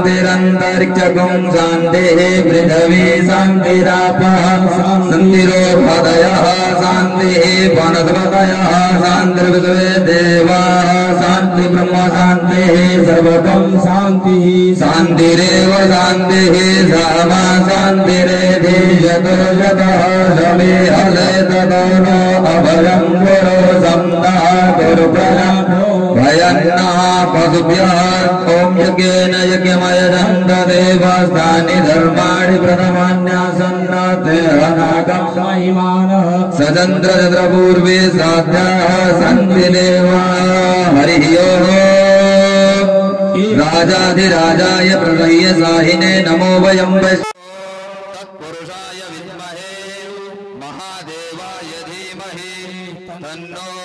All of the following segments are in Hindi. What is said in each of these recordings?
शांतिरंतरिक्षगुं शांतिः पृथिवी शांतिरापः शांतिरोपदयः शांतिः वनस्पतयः शांतिर्विश्वे देवाः शांति ब्रह्म शांतिः सर्वगं शांतिः शांतिरेव शांतिः सामा शांतिरेधि यतो यतः शमे हले ततो नो अभयं गुरो समदः गुरु प्रजाभ्यो भयन्नः पशुभ्यः ॐ यज्ञेन यज्ञमयजं तदेवास्तानि धर्माणि प्रथमान्यासन्नाते अनागं महिमानः सचन्द्रचन्द्रपूर्वे साध्याः सन्ति देवाः हरिः ओम् राजाधिराजाय प्रलय साहिने नमो वयं तत्पुरुषाय विद्महे महादेवाय धीमहि तन्नो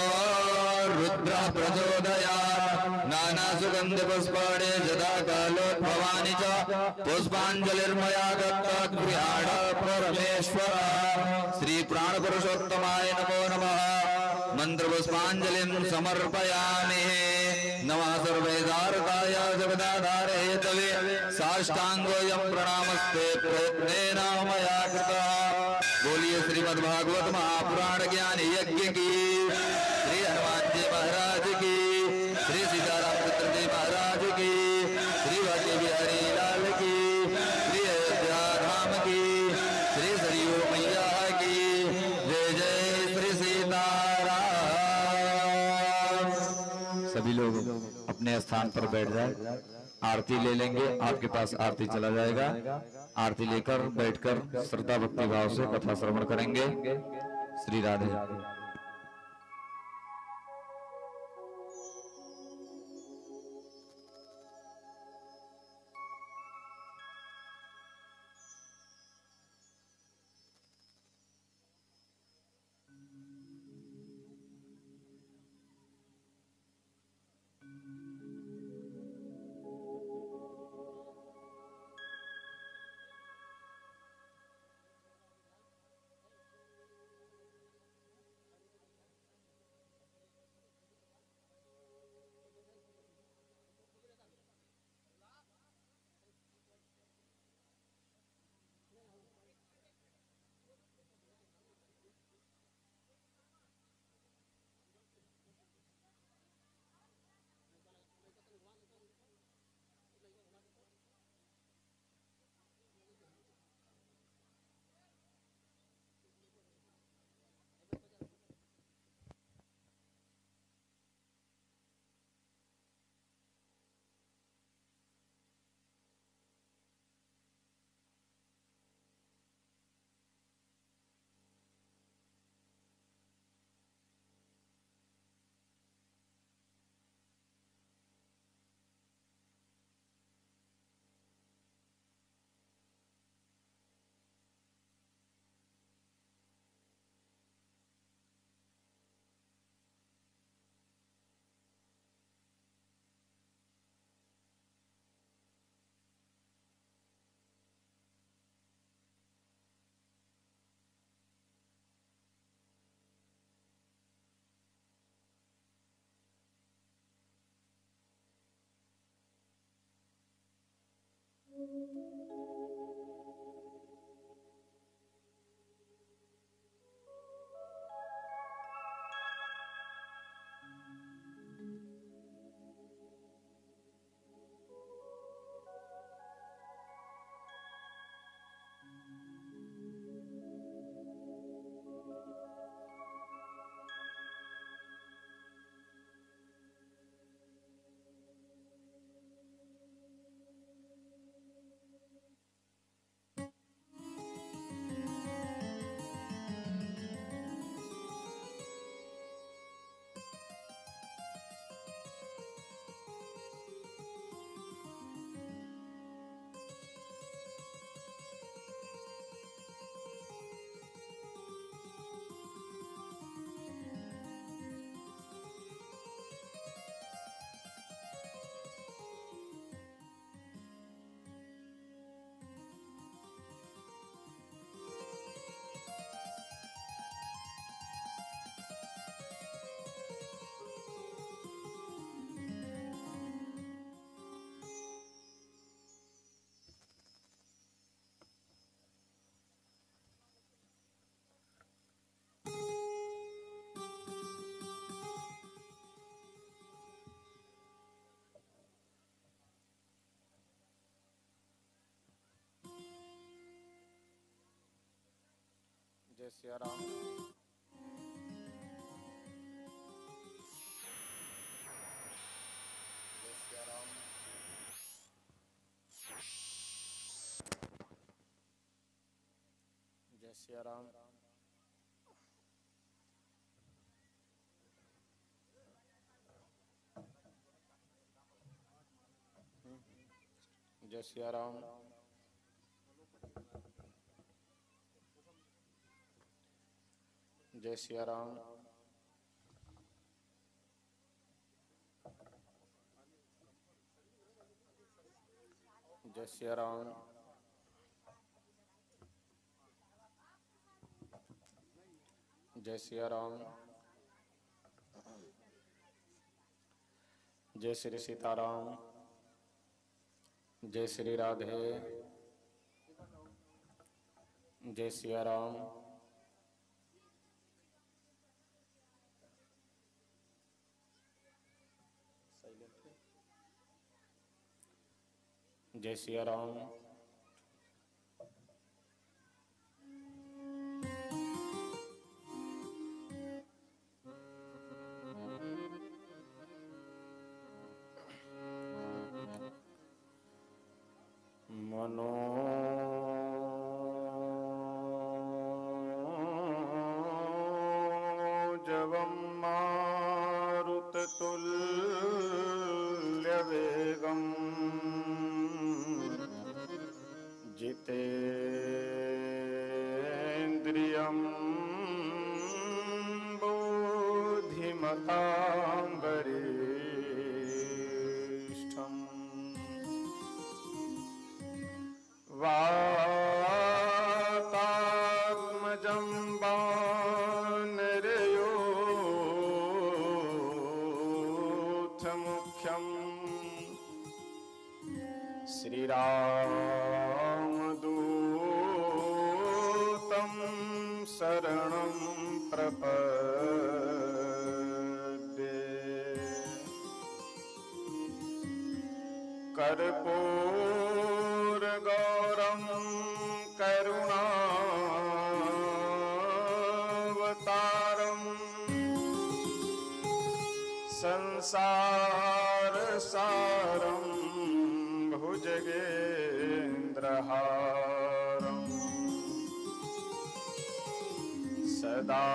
रुद्रः प्रचोदयात् नानासुगन्धपुष्पाणि यदा कालोद्भवानि च पुष्पाञ्जलिर्मया दत्ता गृहाण परमेश्वर। श्री प्राणपुरुषोत्तमाय नमो नमः। मंत्रपुष्पाञ्जलिं समर्पयामि। नमः सर्वैदारकाय जगदाधारे हेतवे साष्टांगोऽयं प्रणामस्ते प्रयत्नेन मया कृतः। बोलिए श्रीमद्भागवत महापुराण ज्ञान यज्ञ की, श्री हनुमान जी महाराज की, श्री सीतारामचंद्र जी महाराज की, श्री भट्टी बिहारी लाल की, श्री अयोध्या धाम की, श्री सरयू मैया की जय जय श्री सीताराम। सभी लोग अपने स्थान पर बैठ जाए, आरती ले लेंगे। आपके पास आरती चला जाएगा। आरती लेकर बैठकर श्रद्धा भक्ति भाव से कथा श्रवण करेंगे। श्री राधे। जय सिया राम। जय सिया राम। जय सिया राम। जय सिया राम। जय सिया राम। जय सिया राम। जय सिया राम। जय श्री सीताराम। जय श्री राधे। जय सिया राम। जय सिया राम। मनोजवं मारुततुल्यवेगम् जितेन्द्रियं बुद्धिमतां वरिष्ठम् वातात्मजं वानरयोथमुख्यं श्रीरामदूतं शरणं प्रपद्ये। कर्पूरगौरं करुणावतारं संसारसारं भुजगेन्द्रहारं सदा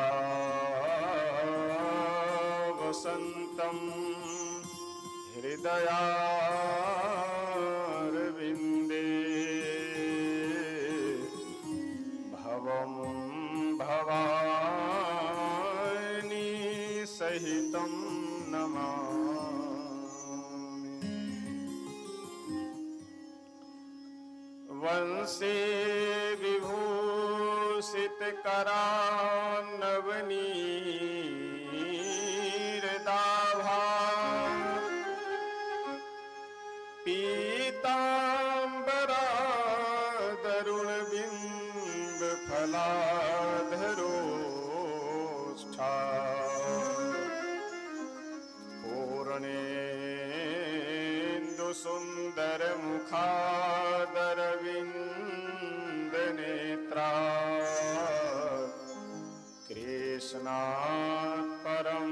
वसन्तं हृदयारविन्दे भवं भवानी सहितं नमामि। वंशे विभूषितकरान्नवनीरदाभा पीताम्बरादरुणबिम्बफलाधरोष्ठा पूर्णेन्दुसुन्दरमुखादरविन्दनेत्रा कृष्णात् परं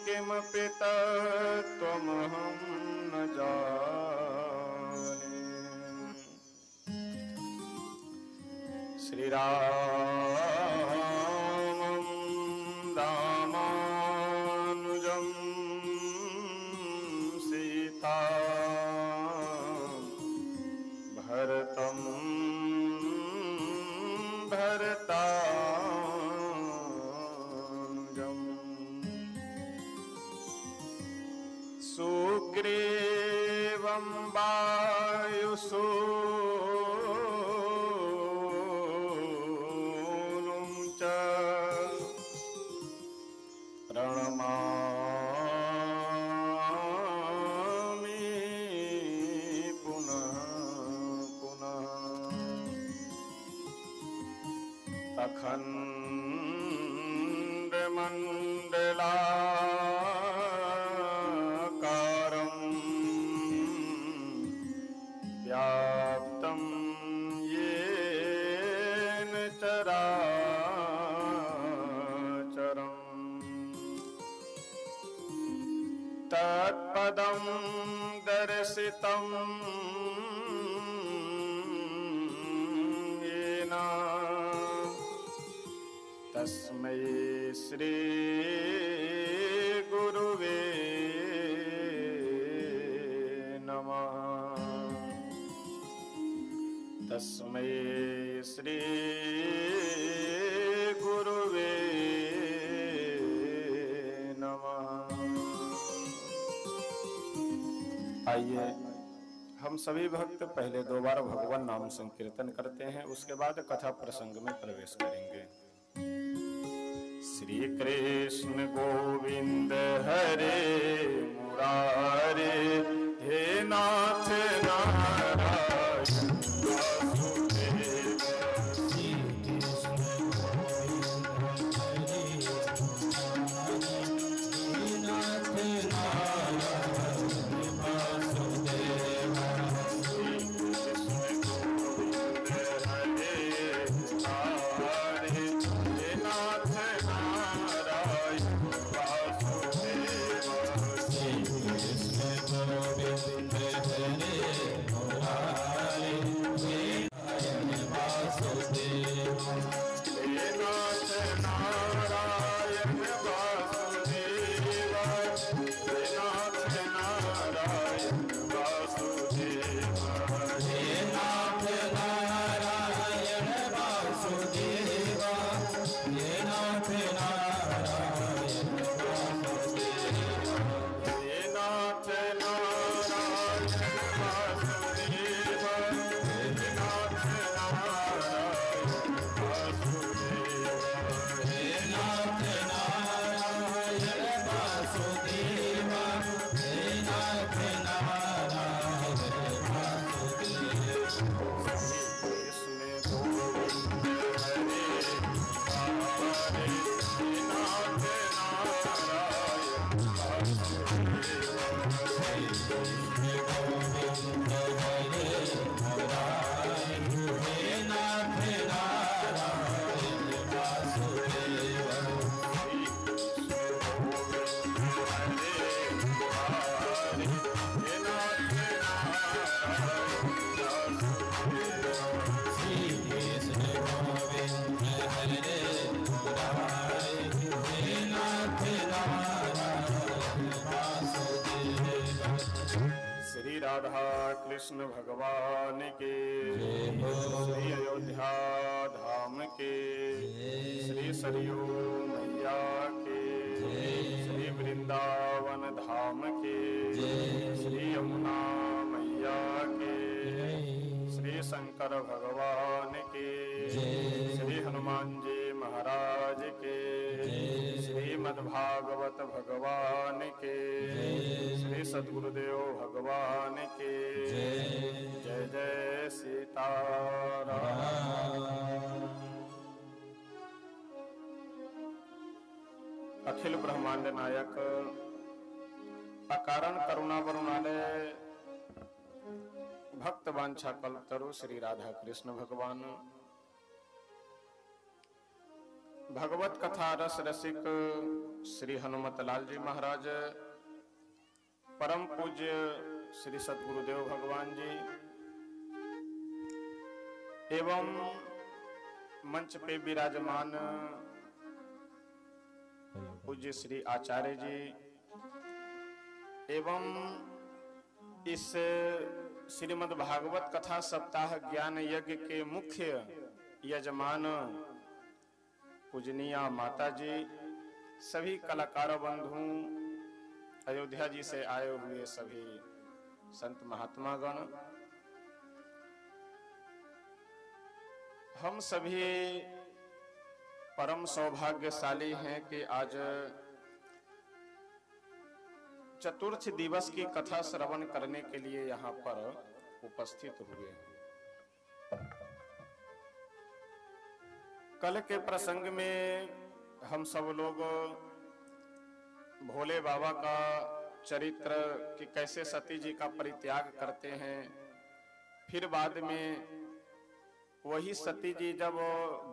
किमपि तत्त्वमहं न जाने। श्रीरामं रामानुजं सीता भरतं भरतानुजम् सुग्रीवं वायुसूनुं च प्रणमामि पुनः पुनः। अखण्डमण्डलाकारं व्याप्तं येन चराचरम् तत्पदं दर्शितं येन तस्मै श्री गुरुवे नमः। तस्मै श्री गुरुवे नमः। आइए हम सभी भक्त पहले 2 बार भगवान नाम संकीर्तन करते हैं, उसके बाद कथा प्रसंग में प्रवेश करेंगे। श्री कृष्ण गोविंद हरे मुरारे, हे नाथ नारायण वासुदेव। श्री कृष्ण गोविंद हरे मुरारे, हे नाथ नारायण वासुदेव। श्री कृष्ण गोविंद हरे मुरारे, हे नाथ नारायण वासुदेव। श्री कृष्ण गोविंद हरे मुरारे, हे नारायण वासुदेव। हे नाथ नारायण वासुदेव, हे नाथ नारायण वासुदेव। हे नाथ नारायण वासुदेव, हे नाथ नारायण वासुदेव। हे नाथ नारायण वासुदेव, हे नाथ नारायण वासुदेव। हे नाथ नारायण वासुदेव, हे नाथ नारायण वासुदेव। श्री कृष्ण गोविंद हरे मुरारे, हे नाथ नारायण वासुदेव। श्री कृष्ण गोविंद हरे मुरारे, हे नाथ नारायण वासुदेव। श्री कृष्ण गोविंद हरे मुरारे, हे नाथ नारायण वासुदेव। श्री कृष्ण गोविंद हरे मुरारे, हे नाथ नारायण वासुदेव। श्री राधा कृष्ण भगवान के, श्री अयोध्या धाम के, श्री सरयू मैया के, श्री वृंदावन धाम के, श्री यमुना मैया के, श्री शंकर भगवान के, श्री हनुमान जी महाराज के, श्रीमद्भागवत भगवान के, श्री सद्गुरुदेव भगवान के। जय जय सीताराम। अखिल ब्रह्मांड नायक अकारण करुणा वरुणालय भक्त वांछा कल्पतरु श्री राधा कृष्ण भगवान, भगवत कथा रस रसिक श्री हनुमत लाल जी महाराज, परम पूज्य श्री सद्गुरुदेव भगवान जी एवं मंच पे विराजमान पूज्य श्री आचार्य जी एवं इस श्रीमद् भागवत कथा सप्ताह ज्ञान यज्ञ के मुख्य यजमान पूजनीय माता जी, सभी कलाकार बंधु, अयोध्या जी से आए हुए सभी संत महात्मा गण, हम सभी परम सौभाग्यशाली हैं कि आज चतुर्थ दिवस की कथा श्रवण करने के लिए यहाँ पर उपस्थित हुए हैं। कल के प्रसंग में हम सब लोग भोले बाबा का चरित्र कि कैसे सती जी का परित्याग करते हैं, फिर बाद में वही सती जी जब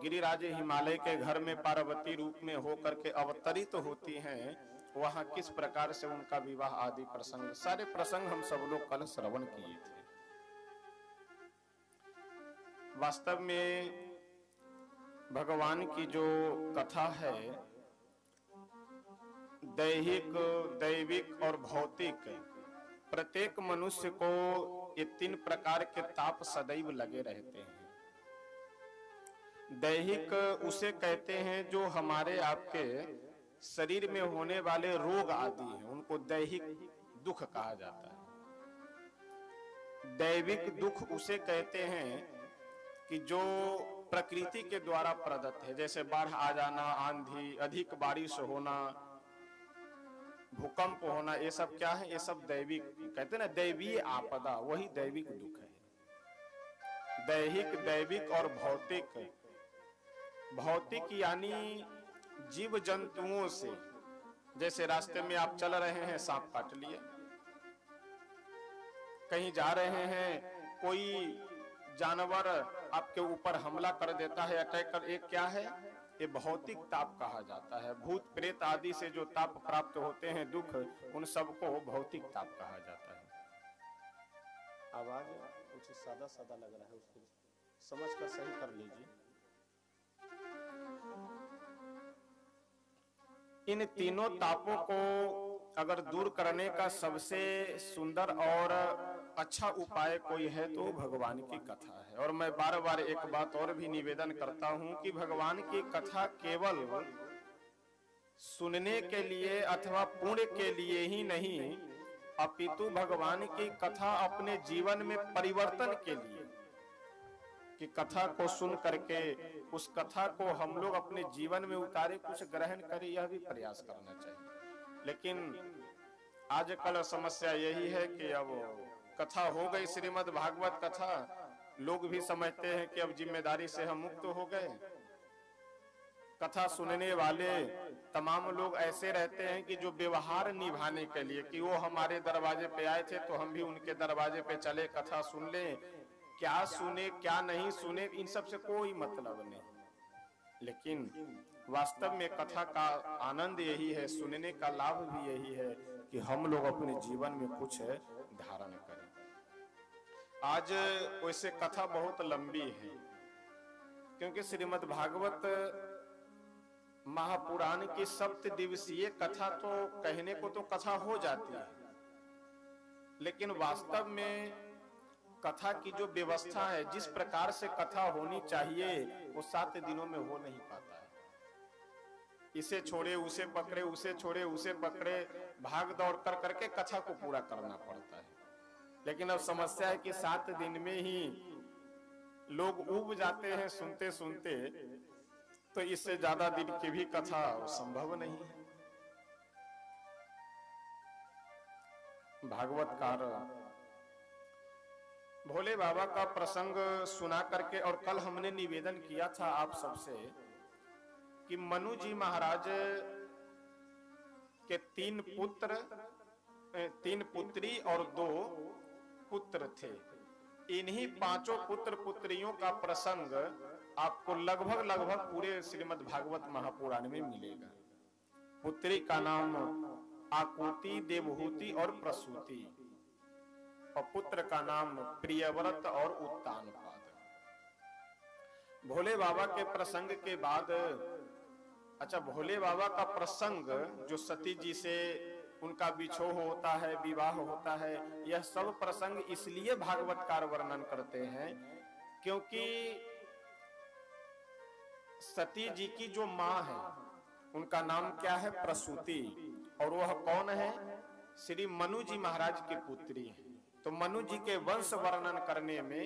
गिरिराज हिमालय के घर में पार्वती रूप में होकर के अवतरित होती हैं, वहां किस प्रकार से उनका विवाह आदि प्रसंग, सारे प्रसंग हम सब लोग कल श्रवण किए थे। वास्तव में भगवान की जो कथा है, दैहिक, दैविक और भौतिक, प्रत्येक मनुष्य को ये 3 प्रकार के ताप सदैव लगे रहते हैं। दैहिक उसे कहते हैं जो हमारे आपके शरीर में होने वाले रोग आदि हैं, उनको दैहिक दुख कहा जाता है। दैविक दुख उसे कहते हैं कि जो प्रकृति के द्वारा प्रदत्त है, जैसे बाढ़ आ जाना, आंधी, अधिक बारिश होना, भूकंप होना, ये सब क्या है? ये सब दैविक, कहते हैं ना दैवीय आपदा, वही दैविक दुख है। दैहिक, दैविक और भौतिक। भौतिक यानी जीव जंतुओं से, जैसे रास्ते में आप चल रहे हैं, सांप काट लिया, कहीं जा रहे हैं, कोई जानवर आपके ऊपर हमला कर देता है, अटैक कर, एक क्या है? ये भौतिक ताप कहा जाता है। भूत प्रेत आदि से जो ताप प्राप्त होते हैं, दुख, उन सबको भौतिक ताप कहा जाता है। आवाज कुछ सादा सादा लग रहा है, उसको समझ कर सही कर लीजिए। इन तीनों तापों को अगर दूर करने का सबसे सुंदर और अच्छा उपाय कोई है तो भगवान की कथा है। और मैं बार बार एक बात और भी निवेदन करता हूं कि भगवान की कथा केवल सुनने के लिए अथवा पुण्य के लिए ही नहीं, अपितु भगवान की कथा अपने जीवन में परिवर्तन के लिए, कि कथा को सुन करके उस कथा को हम लोग अपने जीवन में उतारे, कुछ ग्रहण करें, यह भी प्रयास करना चाहिए। लेकिन आजकल समस्या यही है कि अब कथा हो गई, श्रीमद् भागवत कथा, लोग भी समझते हैं कि अब जिम्मेदारी से हम मुक्त हो गए। कथा सुनने वाले तमाम लोग ऐसे रहते हैं कि जो व्यवहार निभाने के लिए, कि वो हमारे दरवाजे पे आए थे तो हम भी उनके दरवाजे पे चले, कथा सुन लें, क्या सुने क्या नहीं सुने, इन सब से कोई मतलब नहीं। लेकिन वास्तव में कथा का आनंद यही है, सुनने का लाभ भी यही है कि हम लोग अपने जीवन में कुछ धारण करें। आज वैसे कथा बहुत लंबी है, क्योंकि श्रीमद् भागवत महापुराण की 7 दिवसीय कथा तो कहने को तो कथा हो जाती है, लेकिन वास्तव में कथा की जो व्यवस्था है, जिस प्रकार से कथा होनी चाहिए, वो 7 दिनों में हो नहीं पाता है। इसे छोड़े उसे पकड़े, उसे छोड़े उसे पकड़े, भाग दौड़ कर करके कथा को पूरा करना पड़ता है। लेकिन अब समस्या है कि 7 दिन में ही लोग ऊब जाते हैं सुनते सुनते, तो इससे ज्यादा दिन की भी कथा संभव नहीं है। भागवतकार भोले बाबा का प्रसंग सुना करके, और कल हमने निवेदन किया था आप सबसे कि मनु जी महाराज के 3 पुत्री और 2 पुत्र थे। इन्हीं 5 पुत्र पुत्रियों का प्रसंग आपको लगभग पूरे श्रीमद् भागवत महापुराण में मिलेगा। पुत्री का नाम आकुति, देवहूति और प्रसूति, और पुत्र का नाम प्रियव्रत और उत्तानपाद। भोले बाबा के प्रसंग के बाद, अच्छा, भोले बाबा का प्रसंग जो सती जी से उनका बिछोह होता है, विवाह होता है, यह सब प्रसंग इसलिए भागवतकार वर्णन करते हैं क्योंकि सती जी की जो मां है, उनका नाम क्या है? प्रसूति, और वह कौन है? श्री मनु जी महाराज की पुत्री है। तो मनु जी के वंश वर्णन करने में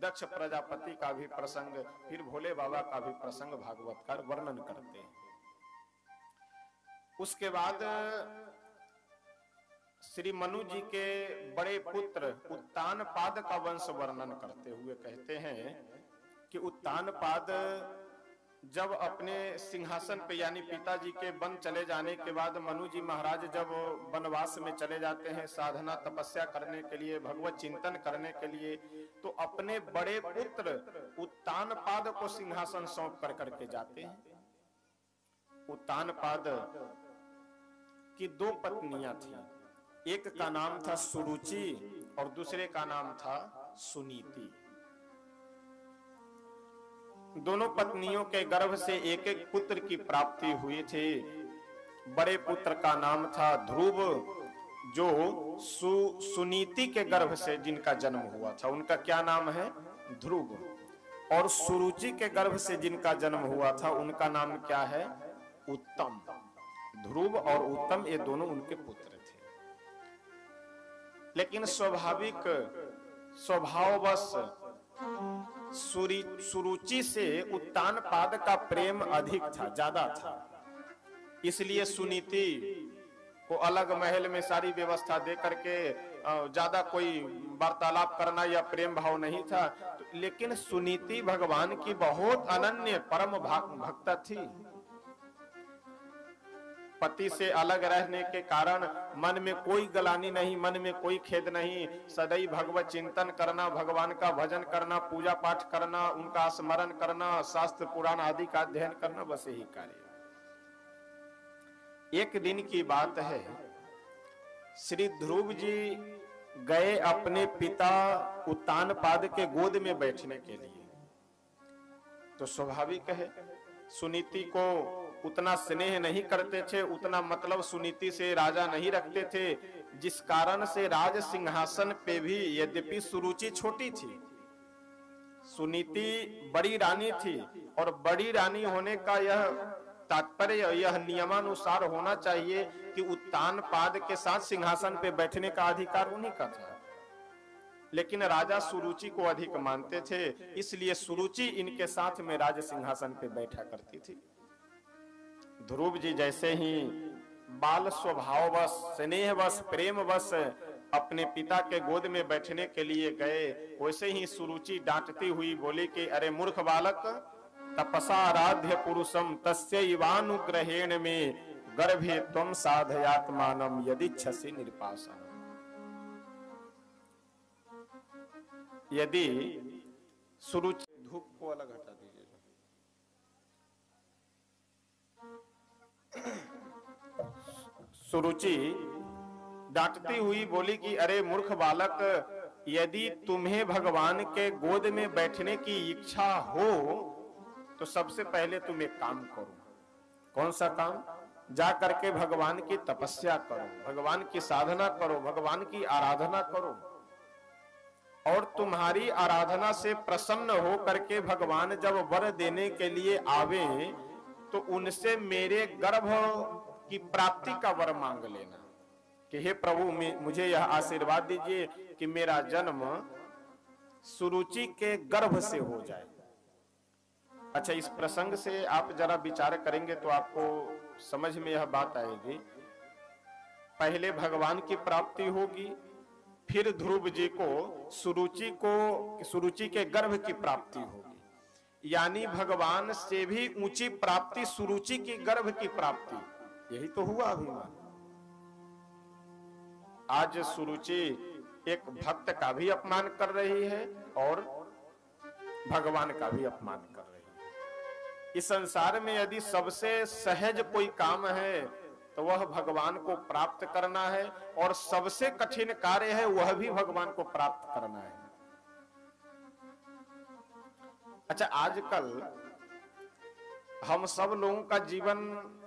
दक्ष प्रजापति का भी प्रसंग, फिर भोले बाबा का भी प्रसंग भागवतकार वर्णन करते हैं। उसके बाद श्री मनु जी के बड़े पुत्र उत्तानपाद का वंश वर्णन करते हुए कहते हैं कि उत्तानपाद जब अपने सिंहासन पे, यानी पिताजी के वन चले जाने के बाद, मनु जी महाराज जब वनवास में चले जाते हैं साधना तपस्या करने के लिए, भगवत चिंतन करने के लिए, तो अपने बड़े पुत्र उत्तानपाद को सिंहासन सौंप कर करके जाते हैं। उत्तानपाद की 2 पत्नियां थी, एक का नाम था सुरुचि और दूसरे का नाम था सुनीति। दोनों पत्नियों के गर्भ से एक एक पुत्र की प्राप्ति हुई थी। बड़े पुत्र का नाम था ध्रुव, जो सुनीति के गर्भ से जिनका जन्म हुआ था, उनका क्या नाम है? ध्रुव। और सुरुचि के गर्भ से जिनका जन्म हुआ था, उनका नाम क्या है? उत्तम। ध्रुव और उत्तम, ये दोनों उनके पुत्र थे। लेकिन स्वाभाविक स्वभाववश सुरुचि से उत्तानपाद का प्रेम अधिक था, ज्यादा था। इसलिए सुनीति को अलग महल में सारी व्यवस्था दे करके ज्यादा कोई वार्तालाप करना या प्रेम भाव नहीं था। लेकिन सुनीति भगवान की बहुत अनन्य परम भक्त थी। पति से अलग रहने के कारण मन में कोई गलानी नहीं, मन में कोई खेद नहीं। सदैव भगवत चिंतन करना, भगवान का भजन करना, पूजा पाठ करना, उनका स्मरण करना, शास्त्र पुराण आदि का अध्ययन करना, बस यही कार्य। एक दिन की बात है, श्री ध्रुव जी गए अपने पिता उत्तानपाद के गोद में बैठने के लिए। तो स्वाभाविक है, सुनीति को उतना स्नेह नहीं करते थे, उतना मतलब सुनीति से राजा नहीं रखते थे, जिस कारण से राज सिंहासन पे भी यद्यपि सुरुचि छोटी थी, सुनीति बड़ी रानी थी। और बड़ी रानी होने का यह तात्पर्य, यह नियमानुसार होना चाहिए कि उत्तानपाद के साथ सिंहासन पे बैठने का अधिकार उन्हीं का था। लेकिन राजा सुरुचि को अधिक मानते थे, इसलिए सुरुचि इनके साथ में राज सिंहासन पे बैठा करती थी। ध्रुव जी जैसे ही बाल स्वभाववश, स्नेहवश, प्रेमवश अपने पिता के गोद में बैठने के लिए गए, वैसे ही सुरुचि डांटती हुई बोली कि अरे मूर्ख बालक, तपसाराध्य पुरुषम तस्यैवानुग्रहेण में गर्भे त्वं साधयात्मानं यदिच्छसि निर्पासम्। यदि सुरुचि, धूप को अलग हटा दीजिए। सुरुचि डांटती हुई बोली कि अरे मूर्ख बालक, यदि तुम्हें भगवान के गोद में बैठने की इच्छा हो तो सबसे पहले तुम एक काम करो। कौन सा काम? जा करके भगवान की तपस्या करो, भगवान की साधना करो, भगवान की आराधना करो। और तुम्हारी आराधना से प्रसन्न हो करके भगवान जब वर देने के लिए आवे तो उनसे मेरे गर्भ की प्राप्ति का वर मांग लेना कि हे प्रभु, मुझे यह आशीर्वाद दीजिए कि मेरा जन्म सुरुचि के गर्भ से हो जाए। अच्छा, इस प्रसंग से आप जरा विचार करेंगे तो आपको समझ में यह बात आएगी। पहले भगवान की प्राप्ति होगी, फिर ध्रुव जी को सुरुचि के गर्भ की प्राप्ति होगी। यानी भगवान से भी ऊंची प्राप्ति सुरुचि की गर्भ की प्राप्ति। यही तो हुआ अभिमान। आज सुरुचि एक भक्त का भी अपमान कर रही है और भगवान का भी अपमान कर रही है। इस संसार में यदि सबसे सहज कोई काम है तो वह भगवान को प्राप्त करना है, और सबसे कठिन कार्य है वह भी भगवान को प्राप्त करना है। अच्छा, आजकल हम सब लोगों का जीवन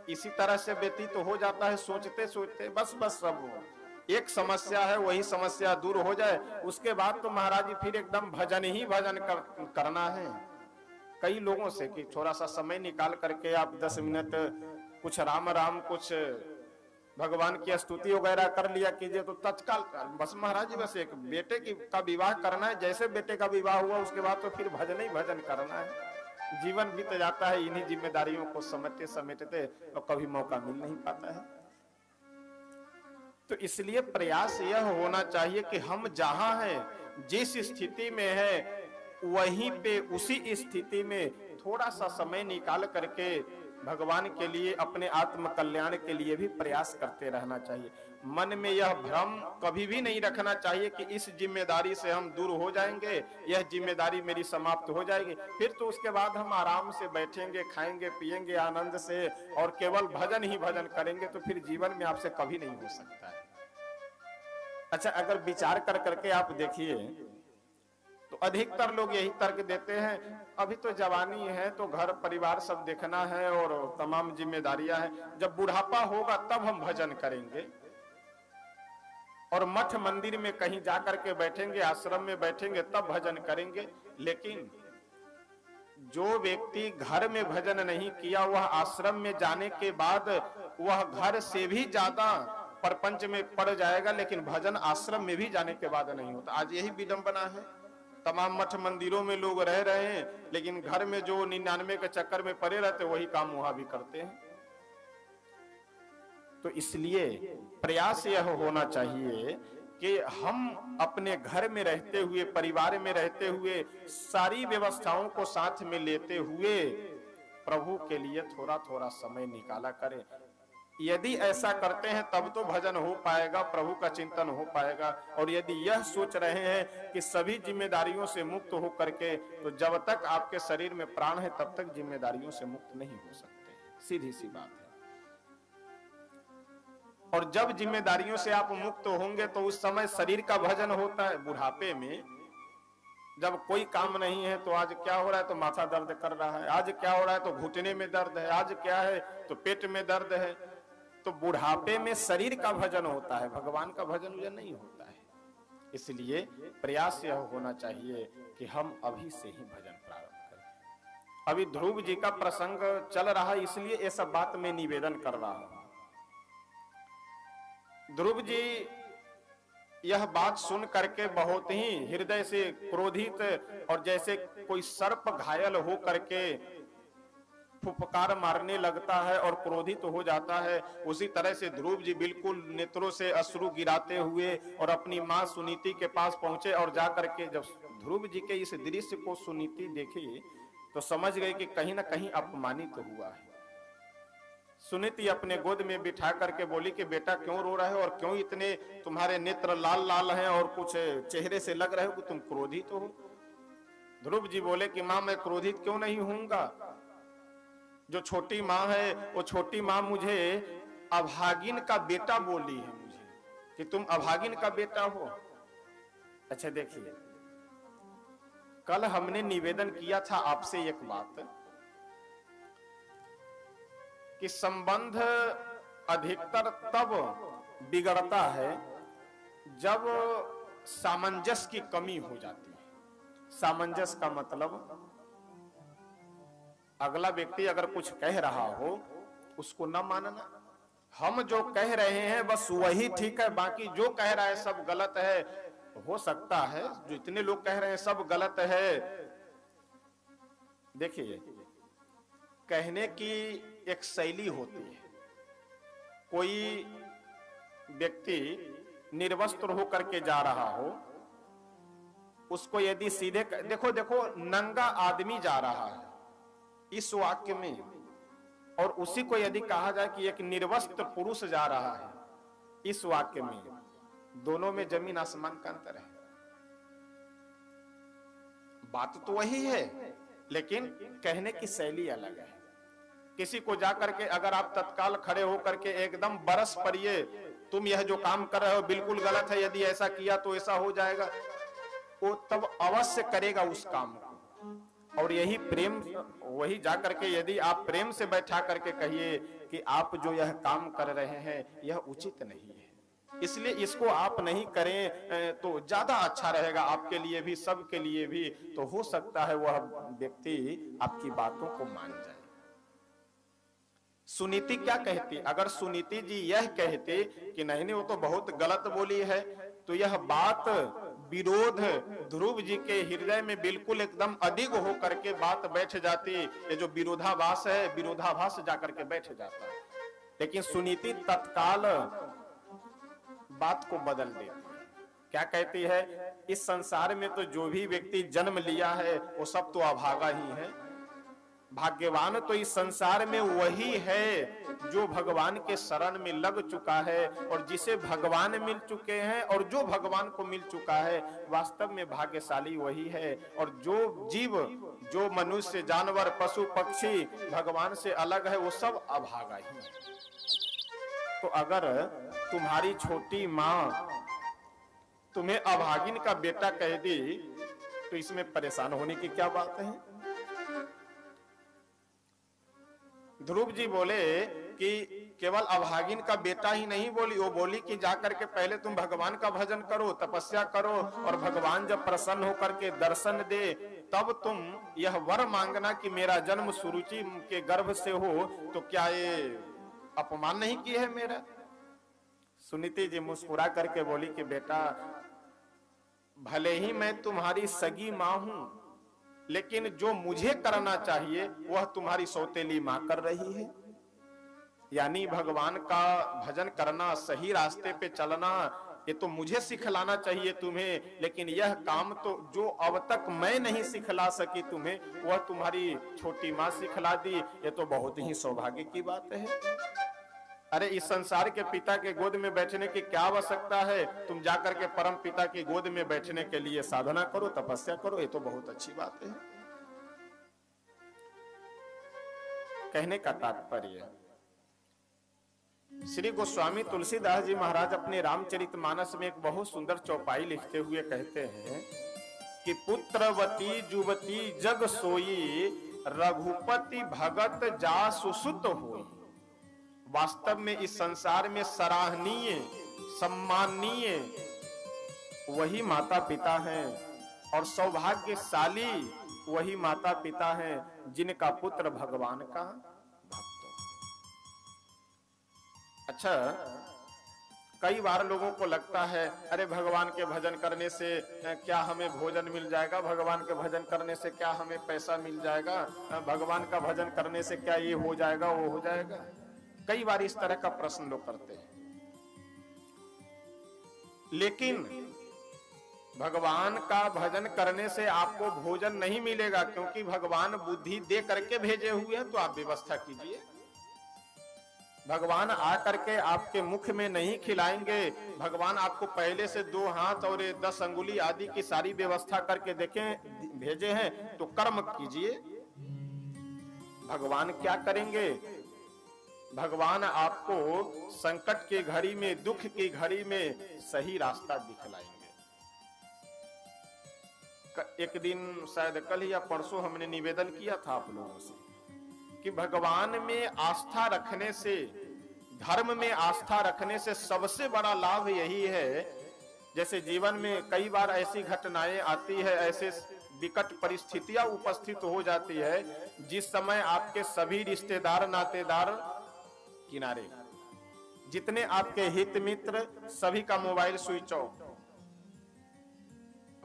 इसी तरह से व्यतीत हो जाता है, सोचते सोचते बस सब एक समस्या है, वही समस्या दूर हो जाए, उसके बाद तो महाराज जी फिर एकदम भजन ही भजन करना है। कई लोगों से कि थोड़ा सा समय निकाल करके आप 10 मिनट कुछ राम राम, कुछ भगवान की स्तुति वगैरह कर लिया कीजिए तो तत्काल बस महाराज जी बस एक बेटे का विवाह करना है, जैसे बेटे का विवाह हुआ उसके बाद तो फिर भजन ही भजन करना है। जीवन बीत जाता है इन्हीं जिम्मेदारियों को समेटते समेटते, और कभी मौका मिल नहीं पाता है। तो इसलिए प्रयास यह होना चाहिए कि हम जहां हैं, जिस स्थिति में है, वहीं पे उसी स्थिति में थोड़ा सा समय निकाल करके भगवान के लिए, अपने आत्म कल्याण के लिए भी प्रयास करते रहना चाहिए। मन में यह भ्रम कभी भी नहीं रखना चाहिए कि इस जिम्मेदारी से हम दूर हो जाएंगे, यह जिम्मेदारी मेरी समाप्त हो जाएगी, फिर तो उसके बाद हम आराम से बैठेंगे, खाएंगे, पिएंगे आनंद से और केवल भजन ही भजन करेंगे, तो फिर जीवन में आपसे कभी नहीं हो सकता है। अच्छा, अगर विचार कर करके आप देखिए तो अधिकतर लोग यही तर्क देते हैं, अभी तो जवानी है तो घर परिवार सब देखना है और तमाम जिम्मेदारियां हैं, जब बुढ़ापा होगा तब हम भजन करेंगे और मठ मंदिर में कहीं जाकर के बैठेंगे, आश्रम में बैठेंगे तब भजन करेंगे। लेकिन जो व्यक्ति घर में भजन नहीं किया, वह आश्रम में जाने के बाद वह घर से भी ज्यादा परपंच में पड़ जाएगा, लेकिन भजन आश्रम में भी जाने के बाद नहीं होता। आज यही विडंबना है, तमाम मठ मंदिरों में लोग रह रहे हैं, लेकिन घर में जो 99 के चक्कर में पड़े रहते वही काम वहां भी करते हैं। तो इसलिए प्रयास यह होना चाहिए कि हम अपने घर में रहते हुए, परिवार में रहते हुए, सारी व्यवस्थाओं को साथ में लेते हुए प्रभु के लिए थोड़ा थोड़ा समय निकाला करें। यदि ऐसा करते हैं तब तो भजन हो पाएगा, प्रभु का चिंतन हो पाएगा। और यदि यह सोच रहे हैं कि सभी जिम्मेदारियों से मुक्त हो करके, तो जब तक आपके शरीर में प्राण है तब तक जिम्मेदारियों से मुक्त नहीं हो सकते। सीधी सी बात है। और जब जिम्मेदारियों से आप मुक्त होंगे तो उस समय शरीर का भजन होता है। बुढ़ापे में जब कोई काम नहीं है तो आज क्या हो रहा है, तो माथा दर्द कर रहा है, आज क्या हो रहा है तो घुटने में दर्द है, आज क्या है तो पेट में दर्द है। तो बुढ़ापे में शरीर का भजन होता है, भगवान का भजन नहीं होता है। इसलिए प्रयास यह होना चाहिए कि हम अभी से ही भजन प्रारंभ करें। अभी ध्रुव जी का प्रसंग चल रहा है, इसलिए ये सब बात मैं निवेदन कर रहा हूं। ध्रुव जी यह बात सुन करके बहुत ही हृदय से क्रोधित, और जैसे कोई सर्प घायल हो करके फुफकार मारने लगता है और क्रोधित हो जाता है, उसी तरह से ध्रुव जी बिल्कुल नेत्रों से अश्रु गिराते हुए और अपनी मां सुनीति के पास पहुंचे। और जाकर के जब ध्रुव जी के इस दृश्य को सुनीति देखी तो समझ गए कि कहीं ना कहीं अपमानित हुआ है। सुनीति अपने गोद में बिठा करके बोली कि बेटा क्यों रो रहे हो, और क्यों इतने तुम्हारे नेत्र लाल लाल हैं और कुछ चेहरे से लग रहे हो कि तुम क्रोधित हो। ध्रुव जी बोले कि मां मैं क्रोधित क्यों नहीं होऊंगा, जो छोटी मां है वो छोटी मां मुझे अभागिन का बेटा बोली है, मुझे कि तुम अभागिन का बेटा हो। अच्छा देखिए, कल हमने निवेदन किया था आपसे एक बात कि संबंध अधिकतर तब बिगड़ता है जब सामंजस्य की कमी हो जाती है। सामंजस्य का मतलब अगला व्यक्ति अगर कुछ कह रहा हो उसको न मानना, हम जो कह रहे हैं बस वही ठीक है, बाकी जो कह रहा है सब गलत है। हो सकता है जो इतने लोग कह रहे हैं सब गलत है। देखिए, कहने की एक शैली होती है। कोई व्यक्ति निर्वस्त्र होकर के जा रहा हो, उसको यदि सीधे देखो नंगा आदमी जा रहा है इस वाक्य में, और उसी को यदि कहा जाए कि एक निर्वस्त्र पुरुष जा रहा है इस वाक्य में, दोनों में जमीन आसमान का अंतर है। बात तो वही है, लेकिन कहने की शैली अलग है। किसी को जाकर के अगर आप तत्काल खड़े होकर के एकदम बरस पड़िए, तुम यह जो काम कर रहे हो बिल्कुल गलत है, यदि ऐसा किया तो ऐसा हो जाएगा, वो तब अवश्य करेगा उस काम को। और यही प्रेम, वही जाकर के यदि आप प्रेम से बैठा करके कहिए कि आप जो यह काम कर रहे हैं यह उचित नहीं है, इसलिए इसको आप नहीं करें तो ज्यादा अच्छा रहेगा आपके लिए भी, सबके लिए भी, तो हो सकता है वह व्यक्ति आपकी बातों को मान जाए। सुनीति क्या कहती, अगर सुनीति जी यह कहते कि नहीं वो तो बहुत गलत बोली है, तो यह बात विरोध ध्रुव जी के हृदय में बिल्कुल एकदम अडिग होकर के बात बैठ जाती। ये जो विरोधाभास है, विरोधाभास जाकर के बैठ जाता है। लेकिन सुनीति तत्काल बात को बदल देती है। क्या कहती है, इस संसार में तो जो भी व्यक्ति जन्म लिया है वो सब तो अभागा ही है। भाग्यवान तो इस संसार में वही है जो भगवान के शरण में लग चुका है, और जिसे भगवान मिल चुके हैं और जो भगवान को मिल चुका है, वास्तव में भाग्यशाली वही है। और जो जीव, जो मनुष्य, जानवर, पशु पक्षी भगवान से अलग है, वो सब अभागा ही है। तो अगर तुम्हारी छोटी माँ तुम्हें अभागिन का बेटा कह दी तो इसमें परेशान होने की क्या बात है। ध्रुव जी बोले कि केवल अभागिन का बेटा ही नहीं बोली, वो बोली कि जाकर के पहले तुम भगवान का भजन करो, तपस्या करो, और भगवान जब प्रसन्न होकर के दर्शन दे तब तुम यह वर मांगना कि मेरा जन्म सुरुचि के गर्भ से हो। तो क्या ये अपमान नहीं किया है मेरा? सुनीति जी मुस्कुरा करके बोली कि बेटा, भले ही मैं तुम्हारी सगी मां हूं, लेकिन जो मुझे करना चाहिए वह तुम्हारी सौतेली मां कर रही है। यानी भगवान का भजन करना, सही रास्ते पे चलना, ये तो मुझे सिखलाना चाहिए तुम्हें, लेकिन यह काम तो जो अब तक मैं नहीं सिखला सकी तुम्हें, वह तुम्हारी छोटी मां सिखला दी। ये तो बहुत ही सौभाग्य की बात है। अरे इस संसार के पिता के गोद में बैठने की क्या आवश्यकता है? तुम जाकर के परम पिता की गोद में बैठने के लिए साधना करो, तपस्या करो, ये तो बहुत अच्छी बात है। कहने का तात्पर्य, श्री गोस्वामी तुलसीदास जी महाराज अपने रामचरितमानस में एक बहुत सुंदर चौपाई लिखते हुए कहते हैं कि पुत्रवती जुवती जग सोई, रघुपति भगत जासु सुत होई। वास्तव में इस संसार में सराहनीय, सम्माननीय वही माता पिता हैं, और सौभाग्यशाली वही माता पिता हैं जिनका पुत्र भगवान का भक्त हो। अच्छा, कई बार लोगों को लगता है अरे भगवान के भजन करने से क्या हमें भोजन मिल जाएगा, भगवान के भजन करने से क्या हमें पैसा मिल जाएगा, भगवान का भजन करने से क्या ये हो जाएगा वो हो जाएगा। कई बार इस तरह का प्रश्न लोग करते हैं। लेकिन भगवान का भजन करने से आपको भोजन नहीं मिलेगा, क्योंकि भगवान बुद्धि दे करके भेजे हुए हैं, तो आप व्यवस्था कीजिए। भगवान आकर के आपके मुख में नहीं खिलाएंगे, भगवान आपको पहले से 2 हाथ और 10 अंगुली आदि की सारी व्यवस्था करके देखें भेजे हैं, तो कर्म कीजिए। भगवान क्या करेंगे? भगवान आपको संकट की घड़ी में, दुख की घड़ी में सही रास्ता दिखलाएंगे। एक दिन शायद कल या परसों हमने निवेदन किया था आप लोगों से कि भगवान में आस्था रखने से, धर्म में आस्था रखने से सबसे बड़ा लाभ यही है, जैसे जीवन में कई बार ऐसी घटनाएं आती है, ऐसे विकट परिस्थितियां उपस्थित हो जाती है, जिस समय आपके सभी रिश्तेदार नातेदार किनारे, जितने आपके हित मित्र सभी का मोबाइल स्विच ऑफ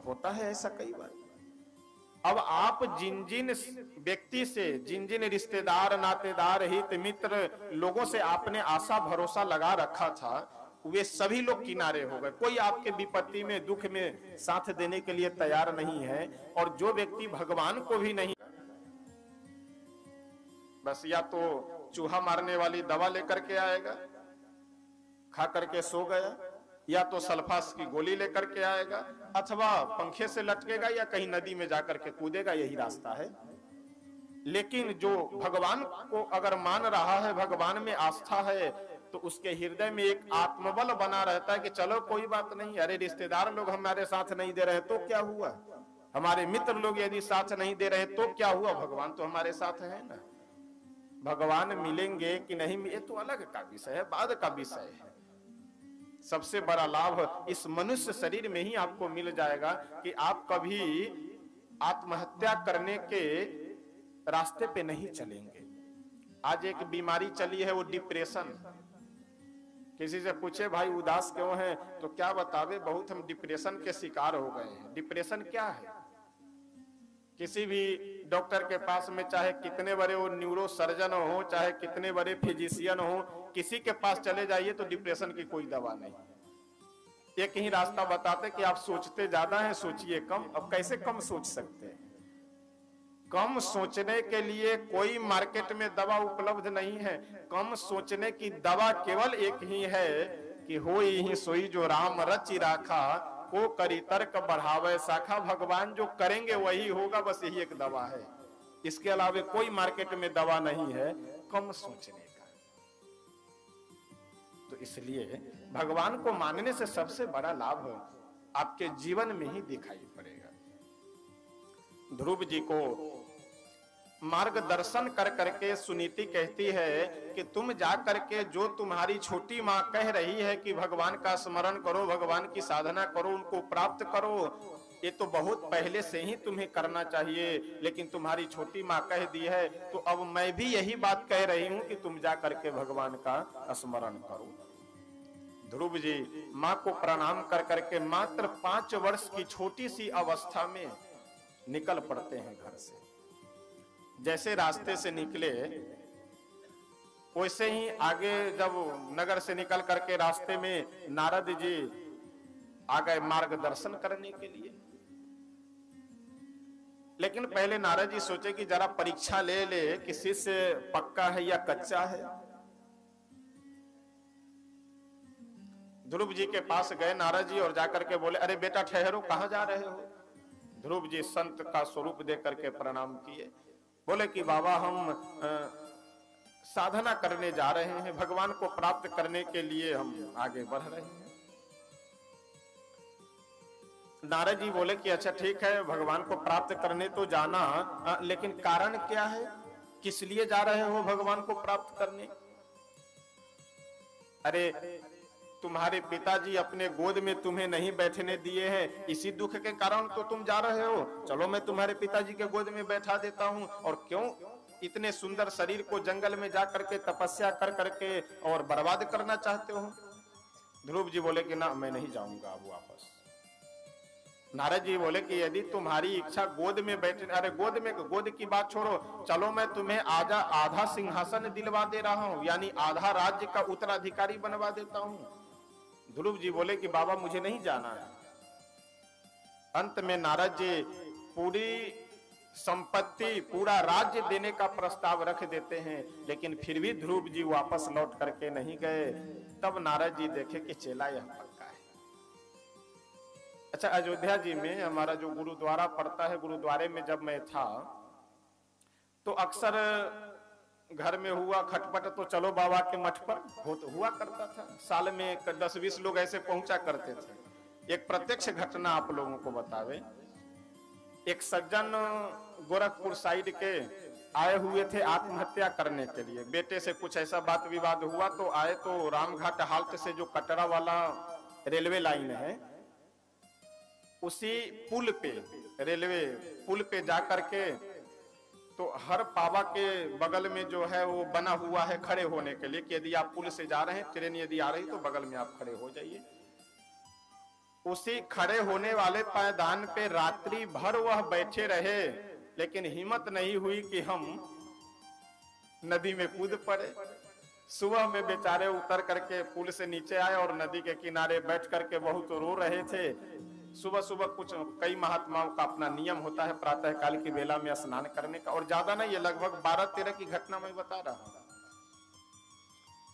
होता है। ऐसा कई बार। अब आप जिन जिन व्यक्ति से, जिन जिन रिश्तेदार नातेदार हित मित्र लोगों से आपने आशा भरोसा लगा रखा था, वे सभी लोग किनारे हो गए। कोई आपके विपत्ति में, दुख में साथ देने के लिए तैयार नहीं है। और जो व्यक्ति भगवान को भी नहीं, बस या तो चूहा मारने वाली दवा लेकर के आएगा, खा करके सो गया, या तो सल्फास की गोली लेकर के आएगा, अथवा पंखे से लटकेगा या कहीं नदी में जाकर के कूदेगा। यही रास्ता है। लेकिन जो भगवान को अगर मान रहा है, भगवान में आस्था है, तो उसके हृदय में एक आत्मबल बना रहता है कि चलो कोई बात नहीं, अरे रिश्तेदार लोग हमारे साथ नहीं दे रहे तो क्या हुआ, हमारे मित्र लोग यदि साथ नहीं दे रहे तो क्या हुआ, भगवान तो हमारे साथ है ना। भगवान मिलेंगे कि नहीं मिले तो अलग का विषय है, बाद का विषय है। सबसे बड़ा लाभ इस मनुष्य शरीर में ही आपको मिल जाएगा कि आप कभी आत्महत्या करने के रास्ते पे नहीं चलेंगे। आज एक बीमारी चली है, वो डिप्रेशन। किसी से पूछे भाई उदास क्यों है, तो क्या बतावे, बहुत हम डिप्रेशन के शिकार हो गए हैं। डिप्रेशन क्या है? किसी भी डॉक्टर के पास में, चाहे कितने बड़े वो न्यूरो सर्जन हो, चाहे कितने बड़े फिजिशियन हो, किसी के पास चले जाइए तो डिप्रेशन की कोई दवा नहीं। एक ही रास्ता बताते कि आप सोचते ज्यादा हैं, सोचिए कम। अब कैसे कम सोच सकते हैं? कम सोचने के लिए कोई मार्केट में दवा उपलब्ध नहीं है। कम सोचने की दवा केवल एक ही है कि होई ही सोई जो राम रचि राखा, को करी तर्क बढ़ावे शाखा। भगवान जो करेंगे वही होगा, बस यही एक दवा है। इसके अलावा कोई मार्केट में दवा नहीं है कम सोचने का। तो इसलिए भगवान को मानने से सबसे बड़ा लाभ आपके जीवन में ही दिखाई पड़ेगा। ध्रुव जी को मार्गदर्शन कर करके सुनीति कहती है कि तुम जा करके जो तुम्हारी छोटी माँ कह रही है कि भगवान का स्मरण करो, भगवान की साधना करो, उनको प्राप्त करो, ये तो बहुत पहले से ही तुम्हें करना चाहिए, लेकिन तुम्हारी छोटी माँ कह दी है, तो अब मैं भी यही बात कह रही हूं कि तुम जा करके भगवान का स्मरण करो। ध्रुव जी माँ को प्रणाम कर करके मात्र 5 वर्ष की छोटी सी अवस्था में निकल पड़ते हैं घर से। जैसे रास्ते से निकले वैसे ही आगे जब नगर से निकल करके रास्ते में नारद जी आ गए मार्गदर्शन करने के लिए। लेकिन पहले नारद जी सोचे कि जरा परीक्षा ले ले कि शिष्य पक्का है या कच्चा है। ध्रुव जी के पास गए नारद जी और जाकर के बोले, अरे बेटा ठहरो, कहां जा रहे हो? ध्रुव जी संत का स्वरूप देख करके प्रणाम किए। बोले कि बाबा हम साधना करने जा रहे हैं, भगवान को प्राप्त करने के लिए हम आगे बढ़ रहे हैं। नारद जी बोले कि अच्छा ठीक है, भगवान को प्राप्त करने तो जाना, लेकिन कारण क्या है, किस लिए जा रहे हो भगवान को प्राप्त करने? अरे तुम्हारे पिताजी अपने गोद में तुम्हें नहीं बैठने दिए हैं, इसी दुख के कारण तो तुम जा रहे हो। चलो मैं तुम्हारे पिताजी के गोद में बैठा देता हूं। और क्यों इतने सुंदर शरीर को जंगल में जा करके तपस्या कर करके और बर्बाद करना चाहते हो? ध्रुव जी बोले कि ना, मैं नहीं जाऊंगा अब वापस। नारद जी बोले कि यदि तुम्हारी इच्छा गोद में बैठे, अरे गोद की बात छोड़ो, चलो मैं तुम्हें आधा सिंहासन दिलवा दे रहा हूं, यानी आधा राज्य का उत्तराधिकारी बनवा देता हूं। ध्रुव जी बोले कि बाबा मुझे नहीं जाना है। अंत में नारद जी पूरी संपत्ति, पूरा राज्य देने का प्रस्ताव रख देते हैं, लेकिन फिर भी ध्रुव जी वापस लौट करके नहीं गए। तब नारद जी देखे कि चेला यह पक्का है। अच्छा, अयोध्या जी में हमारा जो गुरुद्वारा पड़ता है, गुरुद्वारे में जब मैं था तो अक्सर घर में हुआ खटपट तो चलो बाबा के मठ पर हुआ करता था। साल में 10-20 लोग ऐसे पहुंचा करते थे। एक प्रत्यक्ष घटना आप लोगों को बतावे। एक सज्जन गोरखपुर साइड के आए हुए थे आत्महत्या करने के लिए। बेटे से कुछ ऐसा बात विवाद हुआ तो आए, तो रामघाट हाल्ट से जो कटरा वाला रेलवे लाइन है, उसी पुल पे, रेलवे पुल पे जा करके, तो हर पावा के बगल में जो है वो बना हुआ है खड़े होने के लिए कि यदि आप पुल से जा रहे हैं, ट्रेन यदि आ रही तो बगल में आप खड़े हो जाइए। उसी खड़े होने वाले पायदान पे रात्रि भर वह बैठे रहे, लेकिन हिम्मत नहीं हुई कि हम नदी में कूद पड़े। सुबह में बेचारे उतर करके पुल से नीचे आए और नदी के किनारे बैठ करके बहुत रो रहे थे। सुबह सुबह कुछ कई महात्माओं का अपना नियम होता है प्रातः काल की बेला में स्नान करने का, और ज्यादा नहीं, ये लगभग 12-13 की घटना मैं बता रहा हूँ।